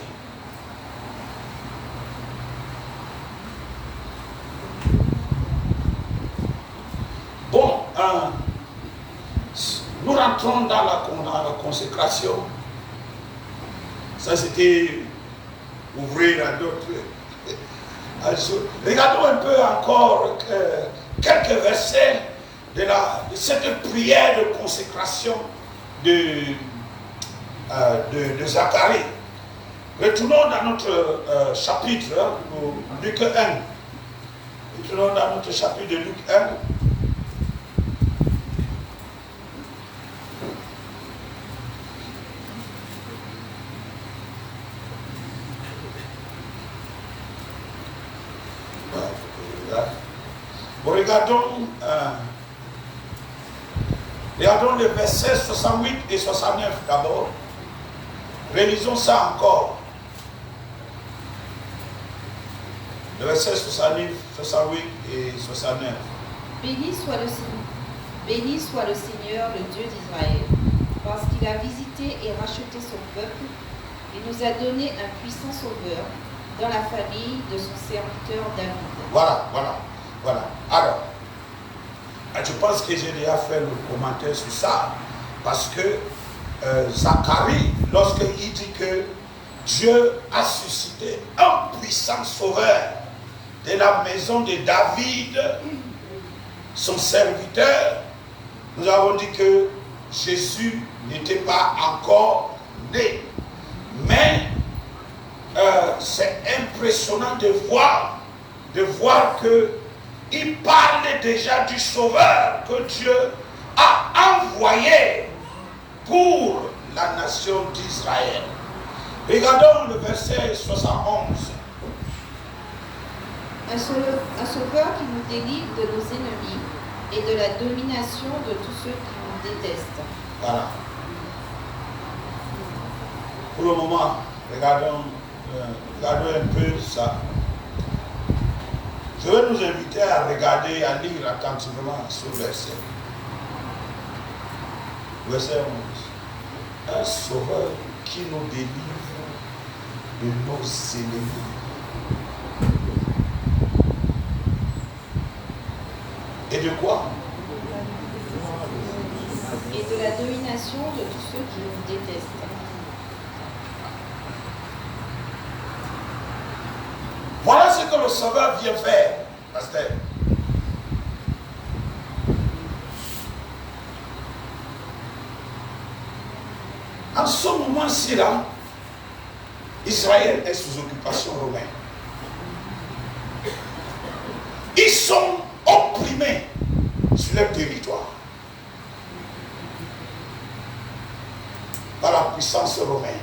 Bon, nous rentrons dans la consécration. Ça, c'était ouvrir à d'autres. Regardons un peu encore quelques versets de cette prière de consécration de Zacharie. Retournons dans notre chapitre, Luc 1. Retournons dans notre chapitre de Luc 1. Bon, regardons Regardons les versets 68 et 69 d'abord. Relisons ça encore. Le verset 68 et 69. Béni soit le Seigneur, le Dieu d'Israël, parce qu'il a visité et racheté son peuple. Il nous a donné un puissant sauveur dans la famille de son serviteur David. Voilà. Alors, je pense que j'ai déjà fait le commentaire sur ça, parce que Zacharie, lorsqu'il dit que Dieu a suscité un puissant sauveur de la maison de David, son serviteur, nous avons dit que Jésus n'était pas encore né. Mais c'est impressionnant de voir qu'il parle déjà du sauveur que Dieu a envoyé pour la nation d'Israël. Regardons le verset 71. Un sauveur qui nous délivre de nos ennemis et de la domination de tous ceux qui nous détestent. Voilà. Pour le moment, regardons un peu ça. Je vais nous inviter à regarder, à lire attentivement ce verset. Verset 11. Un sauveur qui nous délivre de nos ennemis. Et de quoi? Et de la domination de tous ceux qui nous détestent. Voilà ce que le Sauveur vient faire, pasteur. En ce moment-ci là, Israël est sous occupation romaine. Ils sont opprimés sur leur territoire par la puissance romaine.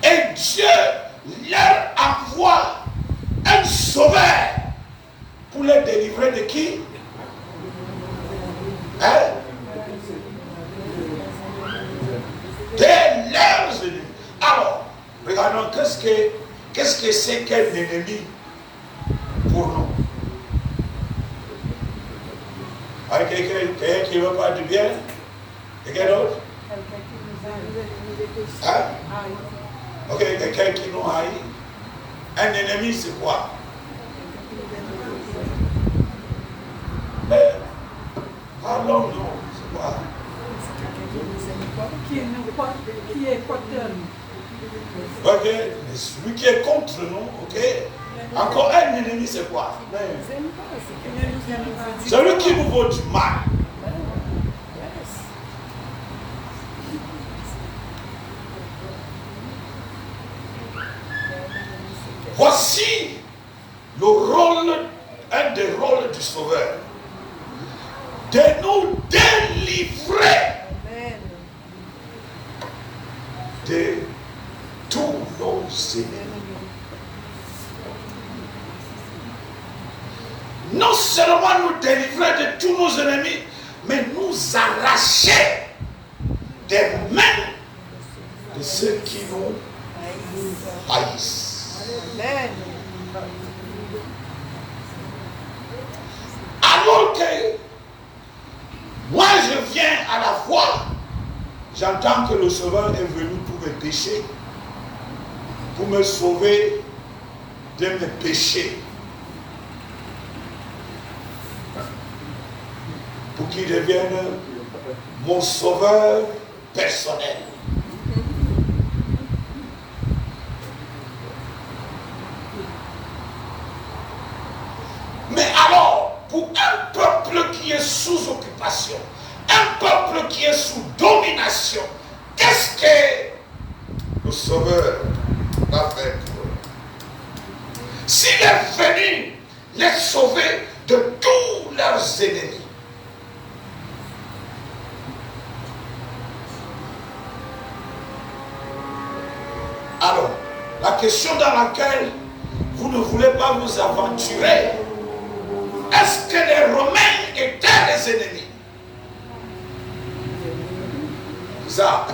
Et Dieu leur envoie un sauveur pour les délivrer de qui? Hein? De leurs ennemis. Alors, regardons qu'est-ce que c'est qu'un ennemi pour nous. Avec quelqu'un qui ne veut pas du bien? Quelqu'un d'autre? Hein? Ok, quelqu'un qui nous haït. Un ennemi, c'est quoi? Mais, parlons-nous, c'est quoi? Qui est porteur. Ok, celui qui est contre nous, ok? Encore un ennemi, c'est quoi? Celui qui nous veut du mal. Voici le rôle, un des rôles du Sauveur, de nous délivrer de tous nos ennemis. Non seulement nous délivrer de tous nos ennemis, mais nous arracher des mains de ceux qui nous haïssent. Amen. Alors que moi je viens à la foi, j'entends que le Sauveur est venu pour mes péchés, pour me sauver de mes péchés, pour qu'il devienne mon sauveur personnel. Mais alors, pour un peuple qui est sous occupation, un peuple qui est sous domination, qu'est-ce que le Sauveur va faire pour eux? S'il est venu les sauver de tous leurs ennemis, alors, la question dans laquelle vous ne voulez pas vous aventurer. Est-ce que les Romains étaient les ennemis? Ça.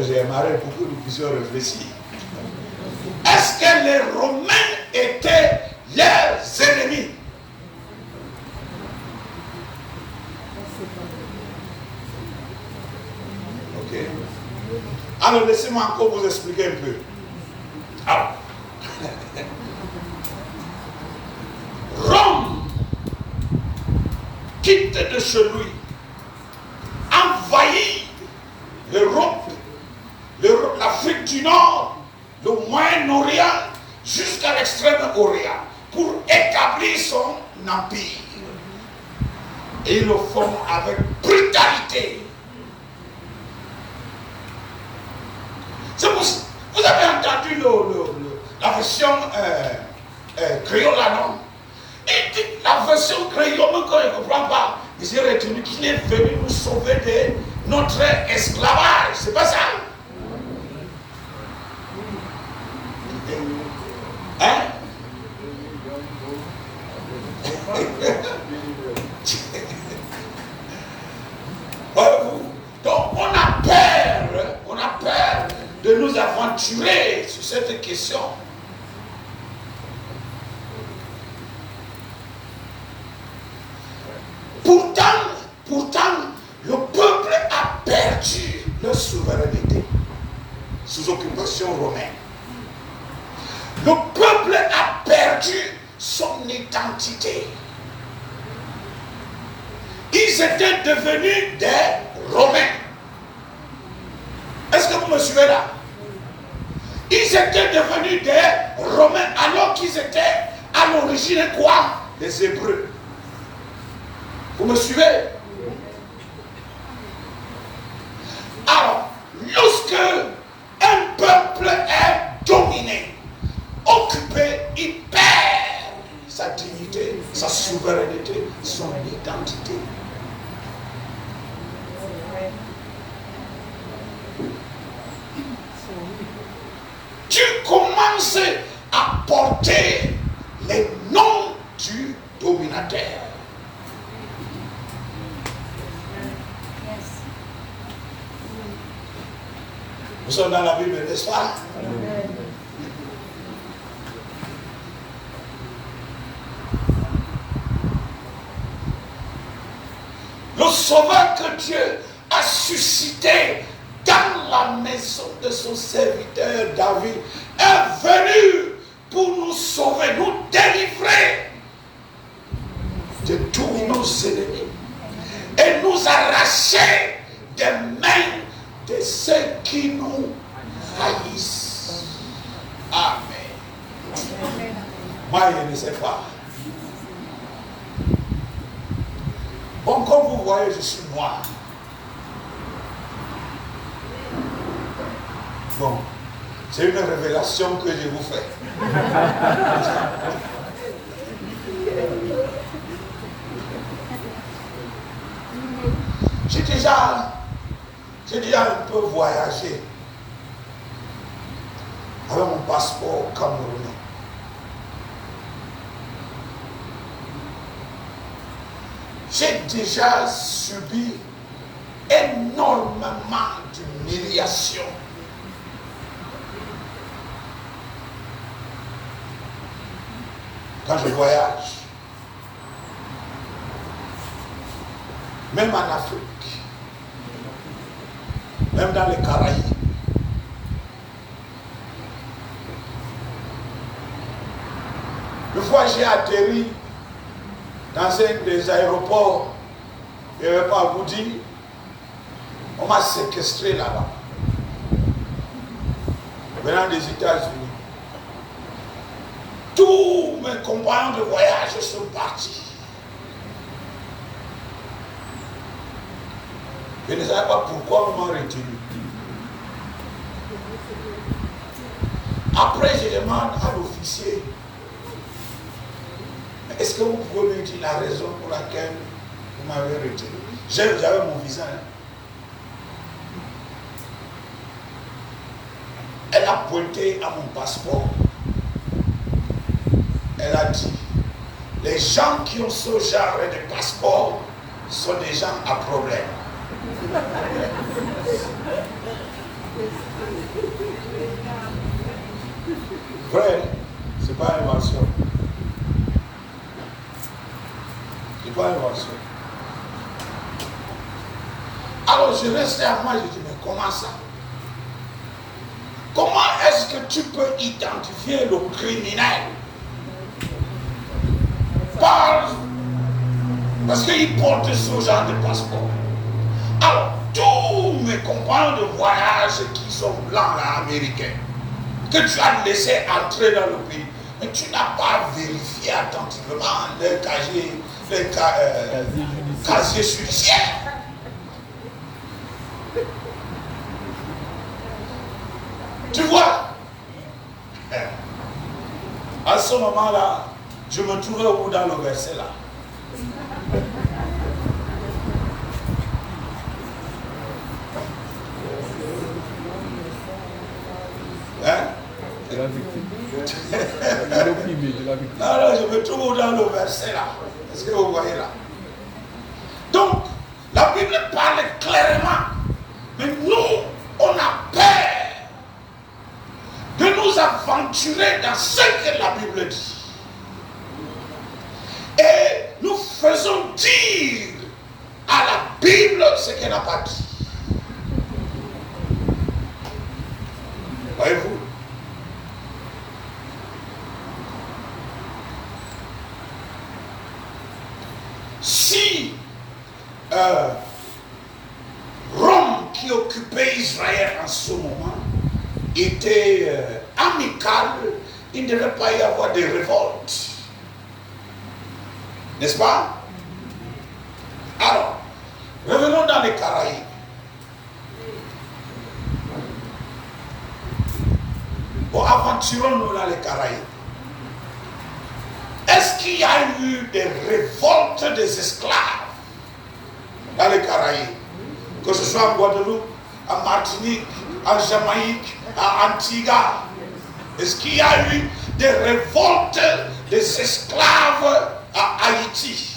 J'aimerais beaucoup que nous puissions réfléchir. Est-ce que les Romains étaient leurs ennemis? Ok. Alors laissez-moi encore vous expliquer un peu. Alors, Rome quitte de chez lui, envahit l'Europe, l'Afrique du Nord, le Moyen-Orient, jusqu'à l'Extrême-Orient, pour établir son empire. Et ils le font avec brutalité. Vous avez entendu la version créole là, non? Et la version créole, même quand il ne comprend pas, ils ont retenu qu'il est venu nous sauver de notre esclavage. C'est pas ça? Hein? Donc on a peur de nous aventurer sur cette question. Pourtant, le peuple a perdu leur souveraineté sous occupation romaine. Le peuple a perdu son identité. Ils étaient devenus des Romains. Est-ce que vous me suivez là? Ils étaient devenus des Romains alors qu'ils étaient à l'origine quoi? Des Hébreux. Vous me suivez? Alors, lorsque un peuple est dominé, occupé, il perd sa dignité, sa souveraineté, son identité. Tu commences à porter les noms du dominateur. Nous sommes dans la Bible, n'est-ce pas? Le sauveur que Dieu a suscité dans la maison de son serviteur David est venu pour nous sauver, nous délivrer de tous nos ennemis et nous arracher des mains de ceux qui nous haïssent. Amen. Moi, je ne sais pas. Bon, comme vous voyez, je suis noir. Bon, c'est une révélation que je vous fais. J'ai déjà un peu voyagé avec mon passeport camerounais. J'ai déjà subi énormément d'humiliation. Quand je voyage, même en Afrique, même dans les Caraïbes, une fois j'ai atterri dans un des aéroports, je ne vais pas vous dire, on m'a séquestré là-bas, venant des États-Unis. Tous mes compagnons de voyage sont partis. Je ne savais pas pourquoi on m'a retenu. Après, je demande à l'officier Mais est-ce que vous pouvez me dire la raison pour laquelle vous m'avez retiré? J'avais mon visa. Hein. Elle a pointé à mon passeport. Elle a dit, les gens qui ont ce genre de passeport sont des gens à problème. Vrai, c'est pas invention. C'est pas invention. Alors je restais à moi, je dis, mais comment ça? Comment est-ce que tu peux identifier le criminel? Parce qu'il porte ce genre de passeport. Alors, tous mes compagnons de voyage qui sont blancs là, américains, que tu as laissé entrer dans le pays, mais tu n'as pas vérifié attentivement le casier judiciaire. Tu vois? À ce moment-là, je me trouvais où dans le verset là? Hein? De la victime. De l'opprimé, de la victime. Alors, je me trouve dans le verset là. Est-ce que vous voyez là? Donc, la Bible parle clairement. Mais nous, on a peur de nous aventurer dans ce que la Bible dit. Et nous faisons dire à la Bible ce qu'elle n'a pas dit. Voyez-vous? Si Rome qui occupait Israël en ce moment était amicale, il ne devait pas y avoir de révolte. N'est-ce pas? Alors, revenons dans les Caraïbes. Bon, aventurons-nous dans les Caraïbes. Est-ce qu'il y a eu des révoltes des esclaves dans les Caraïbes? Que ce soit en Guadeloupe, en Martinique, en Jamaïque, en Antigua. Est-ce qu'il y a eu des révoltes des esclaves à Haïti?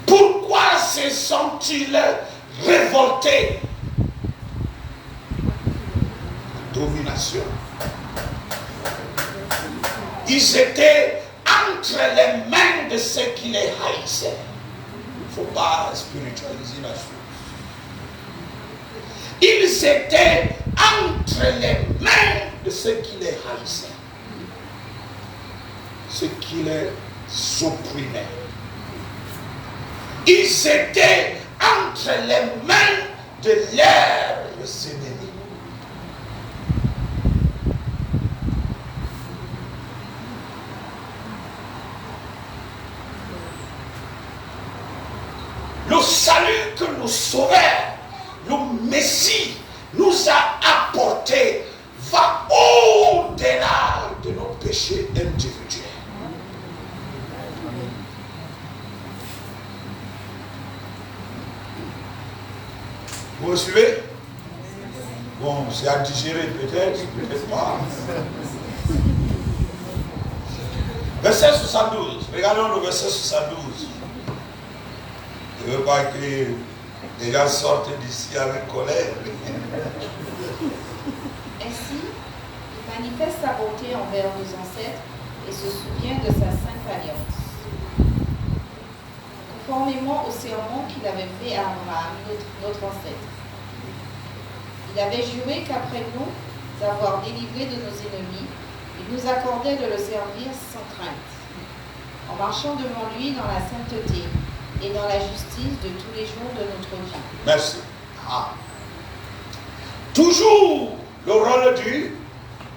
Pourquoi se sont-ils révoltés? Domination. Ils étaient entre les mains de ceux qui les haïssaient. Il ne faut pas spiritualiser la chose. Ils étaient entre les mains de ceux qui les haïssaient. Ceux qui les opprimaient. Ils étaient entre les mains de leurs ennemis. Le salut que le Sauveur, le Messie, nous a apporté va au-delà de nos péchés individuels. Vous me suivez? Bon, c'est à digérer peut-être, peut-être pas. Verset 72. Regardons le verset 72. Je ne veux pas que les gens sortent d'ici avec colère. Ainsi, il manifeste sa bonté envers nos ancêtres et se souvient de sa sainte alliance. Conformément au serment qu'il avait fait à Abraham, notre ancêtre. Il avait juré qu'après nous avoir délivrés de nos ennemis, il nous accordait de le servir sans crainte, en marchant devant lui dans la sainteté et dans la justice de tous les jours de notre vie. Merci. Ah. Toujours le rôle du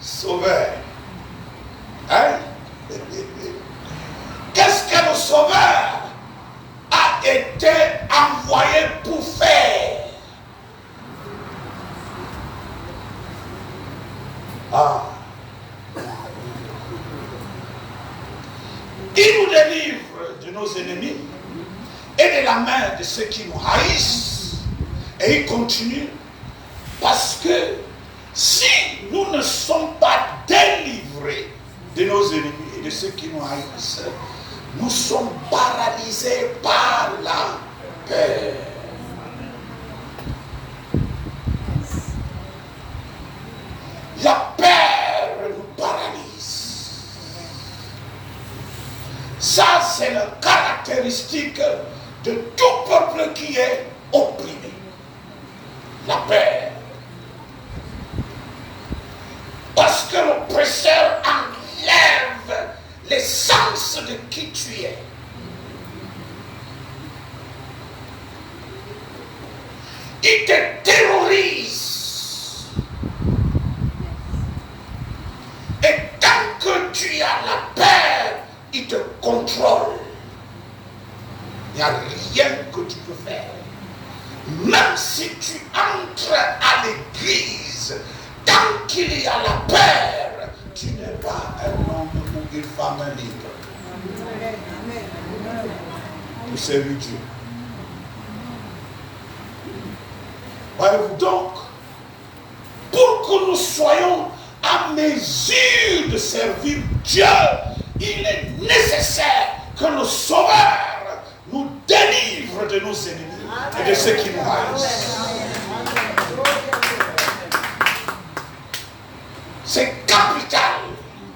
Sauveur. Hein? Qu'est-ce que le Sauveur a été envoyé pour faire? Il nous délivre de nos ennemis et de la main de ceux qui nous haïssent. Et il continue, parce que si nous ne sommes pas délivrés de nos ennemis et de ceux qui nous haïssent, nous sommes paralysés par la peur. La peur nous paralyse. Ça, c'est la caractéristique de tout peuple qui est opprimé. La peur. Parce que l'oppresseur enlève l'essence de qui tu es. Il te terrorise. Et tant que tu as la peur, il te contrôle. Il n'y a rien que tu peux faire. Même si tu entres à l'église, tant qu'il y a la peur, tu n'es pas un homme ou une femme libre. Pour servir Dieu. Voyez-vous donc, pour que nous soyons à mesure de servir Dieu, il est nécessaire que le Sauveur nous délivre de nos ennemis et de ceux qui nous haïssent. C'est capital.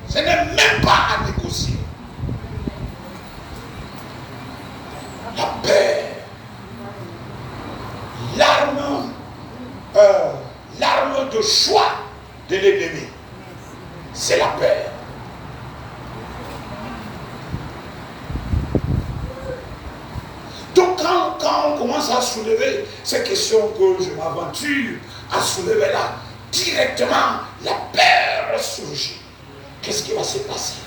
Ce n'est même pas à négocier. La paix. L'arme de choix de l'ennemi, c'est la paix. Donc quand on commence à soulever ces questions que je m'aventure à soulever là, directement la peur surgit. Qu'est-ce qui va se passer?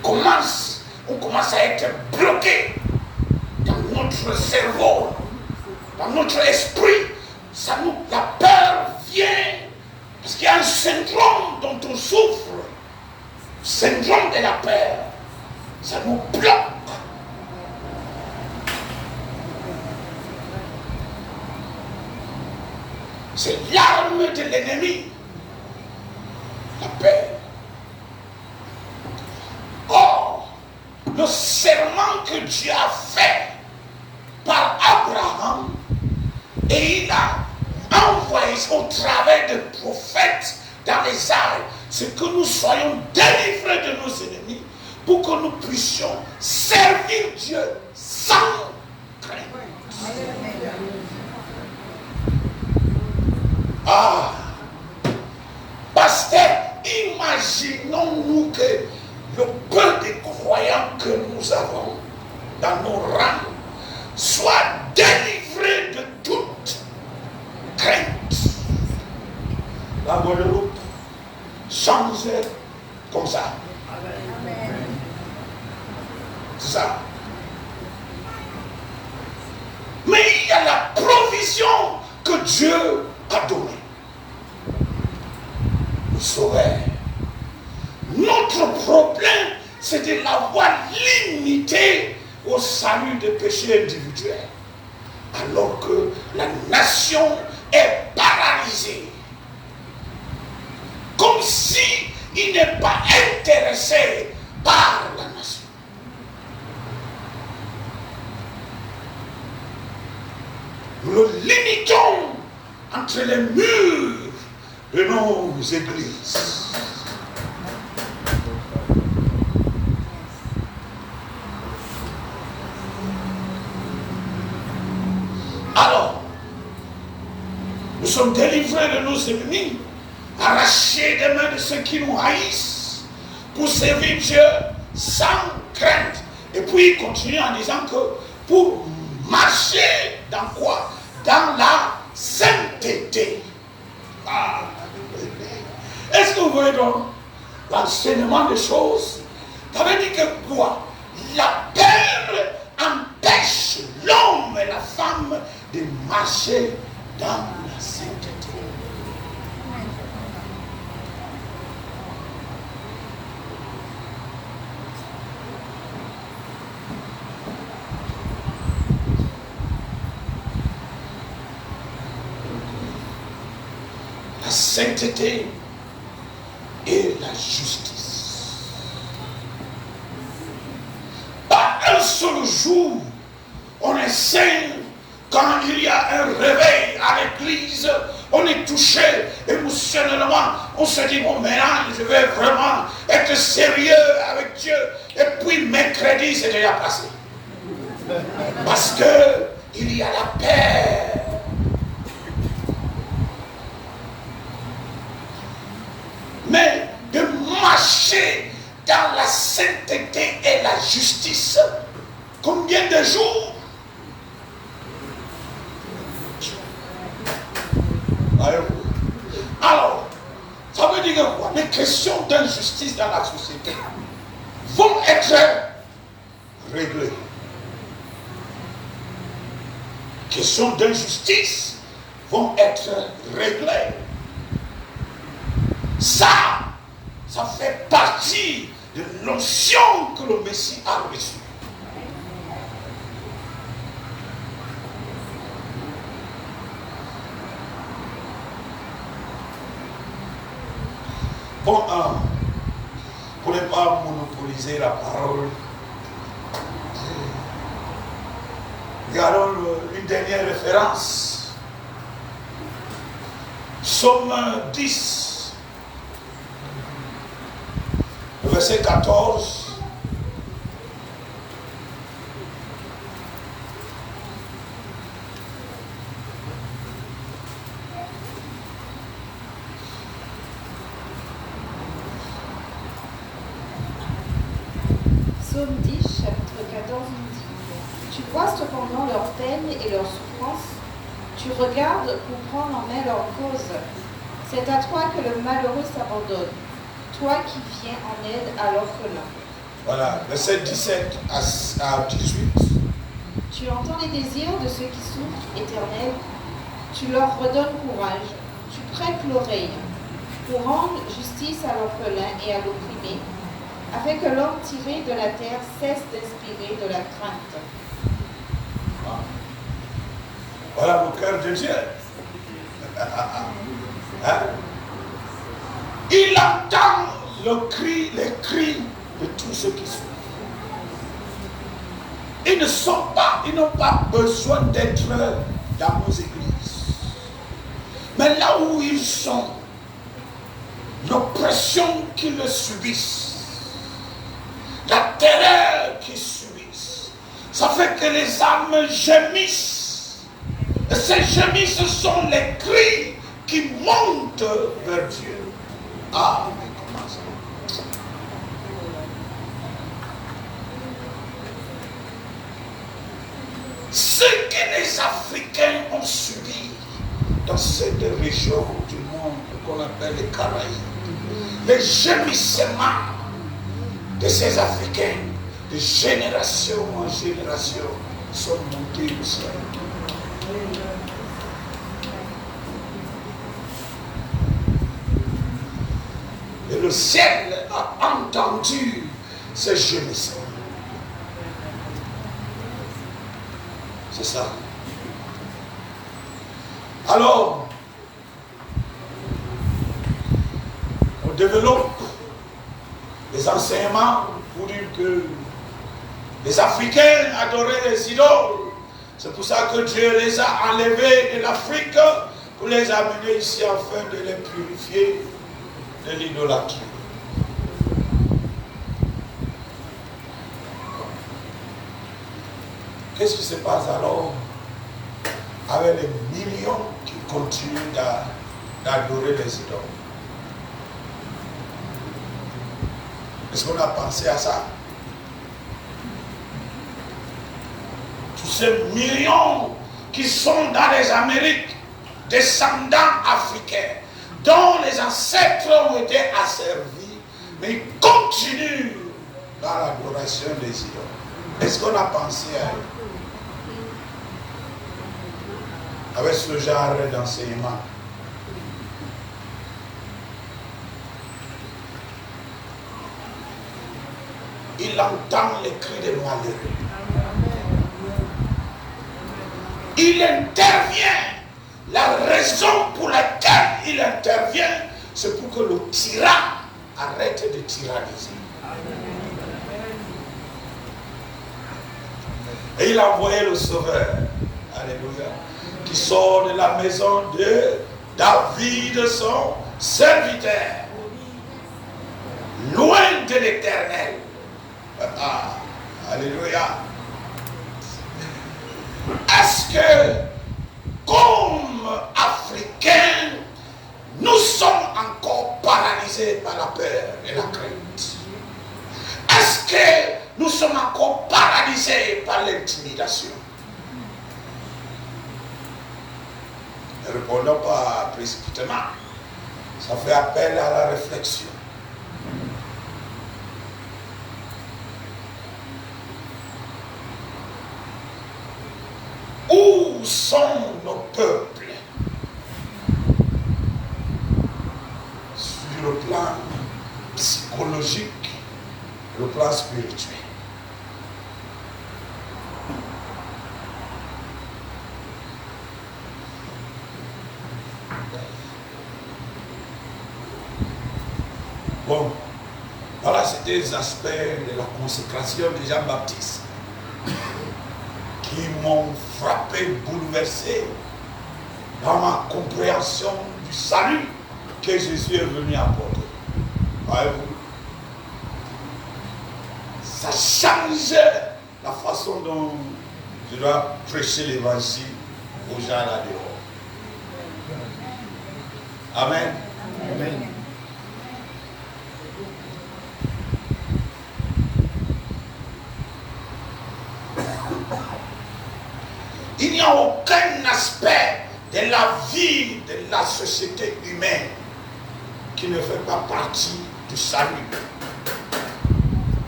On commence à être bloqué dans notre cerveau, dans notre esprit. La peur vient parce qu'il y a un syndrome dont on souffre. Le syndrome de la peur. Ça nous bloque. C'est l'arme de l'ennemi. La peur. Or, le serment que Dieu a fait par Abraham, et il a envoyé au travers des prophètes dans les âges, c'est que nous soyons délivrés de nos ennemis pour que nous puissions servir Dieu sans crainte. Ah, pasteur, imaginons-nous que le peu de croyants que nous avons dans nos rangs soit délivré de toute crainte. La Guadeloupe change comme ça. C'est ça. Mais il y a la provision que Dieu a donnée. Le Sauveur. Notre problème, c'est de l'avoir limité au salut des péchés individuels. Alors que la nation est paralysée. Comme si il n'est pas intéressé par la nation. Nous le limitons entre les murs de nos églises. Alors, nous sommes délivrés de nos ennemis, arrachés des mains de ceux qui nous haïssent, pour servir Dieu sans crainte. Et puis il continue en disant que pour marcher dans quoi? Dans la sainteté. Ah. Est-ce que vous voyez donc l'enseignement des choses? Ça veut dire que quoi? La peur empêche l'homme et la femme de marcher dans la sainteté. sainteté et la justice. Pas un seul jour, on est saint. Quand il y a un réveil à l'église, on est touché émotionnellement. On se dit, bon, maintenant, je vais vraiment être sérieux avec Dieu. Et puis, mercredi, c'est déjà passé. Parce que il y a la paix. Mais de marcher dans la sainteté et la justice, combien de jours? Alors, ça veut dire quoi? Les questions d'injustice dans la société vont être réglées. Les questions d'injustice vont être réglées. Ça fait partie de l'onction que le Messie a reçue. Bon, pour ne pas monopoliser la parole, regardons une dernière référence. Psaume 10, verset 14. Psaume 10, chapitre 14 nous dit: Tu vois cependant leur peine et leur souffrance, tu regardes pour prendre en main leur cause. C'est à toi que le malheureux s'abandonne, toi qui viens en aide à l'orphelin. Voilà, verset 17 à 18. Tu entends les désirs de ceux qui souffrent, Éternel, tu leur redonnes courage, tu prêtes l'oreille, pour rendre justice à l'orphelin et à l'opprimé, afin que l'homme tiré de la terre cesse d'inspirer de la crainte. Voilà le cœur de Dieu. Hein? Il entend les cris de tous ceux qui souffrent. Ils n'ont pas besoin d'être dans nos églises. Mais là où ils sont, l'oppression qu'ils subissent, la terreur qu'ils subissent, ça fait que les âmes gémissent. Et ces gémisses sont les cris qui montent vers Dieu. Ah, mais comment ça? Ce que les Africains ont subi dans cette région du monde qu'on appelle les Caraïbes, les gémissements de ces Africains, de génération en génération, sont montés au ciel. Et le ciel a entendu ces gémissements. C'est ça. Alors, on développe les enseignements pour dire que les Africains adoraient les idoles. C'est pour ça que Dieu les a enlevés de l'Afrique pour les amener ici afin de les purifier de l'idolâtrie. Qu'est-ce qui se passe alors avec les millions qui continuent d'adorer les idoles? Est-ce qu'on a pensé à ça? Tous ces millions qui sont dans les Amériques, descendants africains, dont les ancêtres ont été asservis, mais ils continuent dans l'adoration des idoles. Est-ce qu'on a pensé à eux? Avec ce genre d'enseignement. Il entend les cris des malheureux. Il intervient la raison pour laquelle il intervient, c'est pour que le tyran arrête de tyranniser. Et il a envoyé le Sauveur, alléluia, qui sort de la maison de David, son serviteur, loin de l'Éternel. Alléluia. Est-ce que, comme Africains, nous sommes encore paralysés par la peur et la crainte? Est-ce que nous sommes encore paralysés par l'intimidation? Ne répondons pas précipitamment. Ça fait appel à la réflexion. Où sont nos peuples sur le plan psychologique, le plan spirituel? Bon, voilà, c'était les aspects de la consécration de Jean-Baptiste qui m'ont frappé, bouleversé dans ma compréhension du salut que Jésus est venu apporter. Voyez-vous, ça change la façon dont je dois prêcher l'évangile aux gens là-dehors. Amen. Amen. Il n'y a aucun aspect de la vie de la société humaine qui ne fait pas partie du salut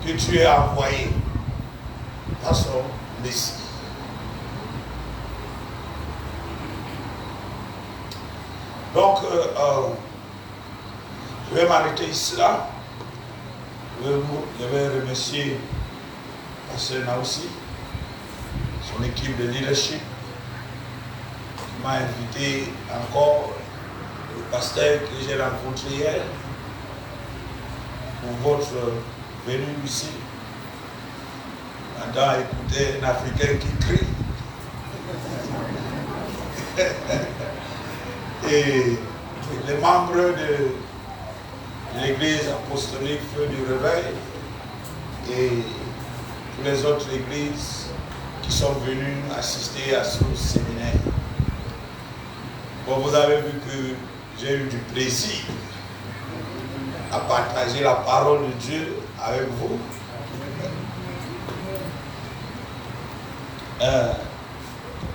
que Dieu a envoyé par son Messie. Donc, je vais m'arrêter ici là. Je vais remercier Pasteur Naoussi, son équipe de leadership, qui m'a invité encore, le pasteur que j'ai rencontré hier, pour votre venue ici. Maintenant, écoutez un Africain qui crie. Et les membres de l'église apostolique Feu du Réveil et toutes les autres églises qui sont venus assister à ce séminaire. Bon, vous avez vu que j'ai eu du plaisir à partager la parole de Dieu avec vous.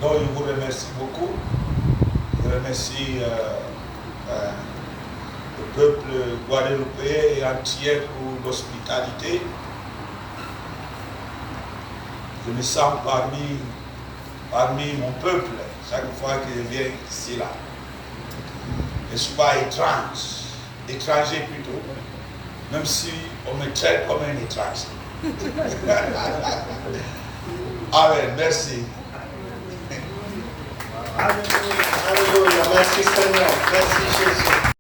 Donc, je vous remercie beaucoup. Je remercie le peuple guadeloupéen et entier pour l'hospitalité. Je me sens parmi mon peuple chaque fois que je viens ici là. Je ne suis pas étranger plutôt, même si on me traite comme un étranger. Amen, merci. Alléluia, alléluia, merci Seigneur, merci Jésus.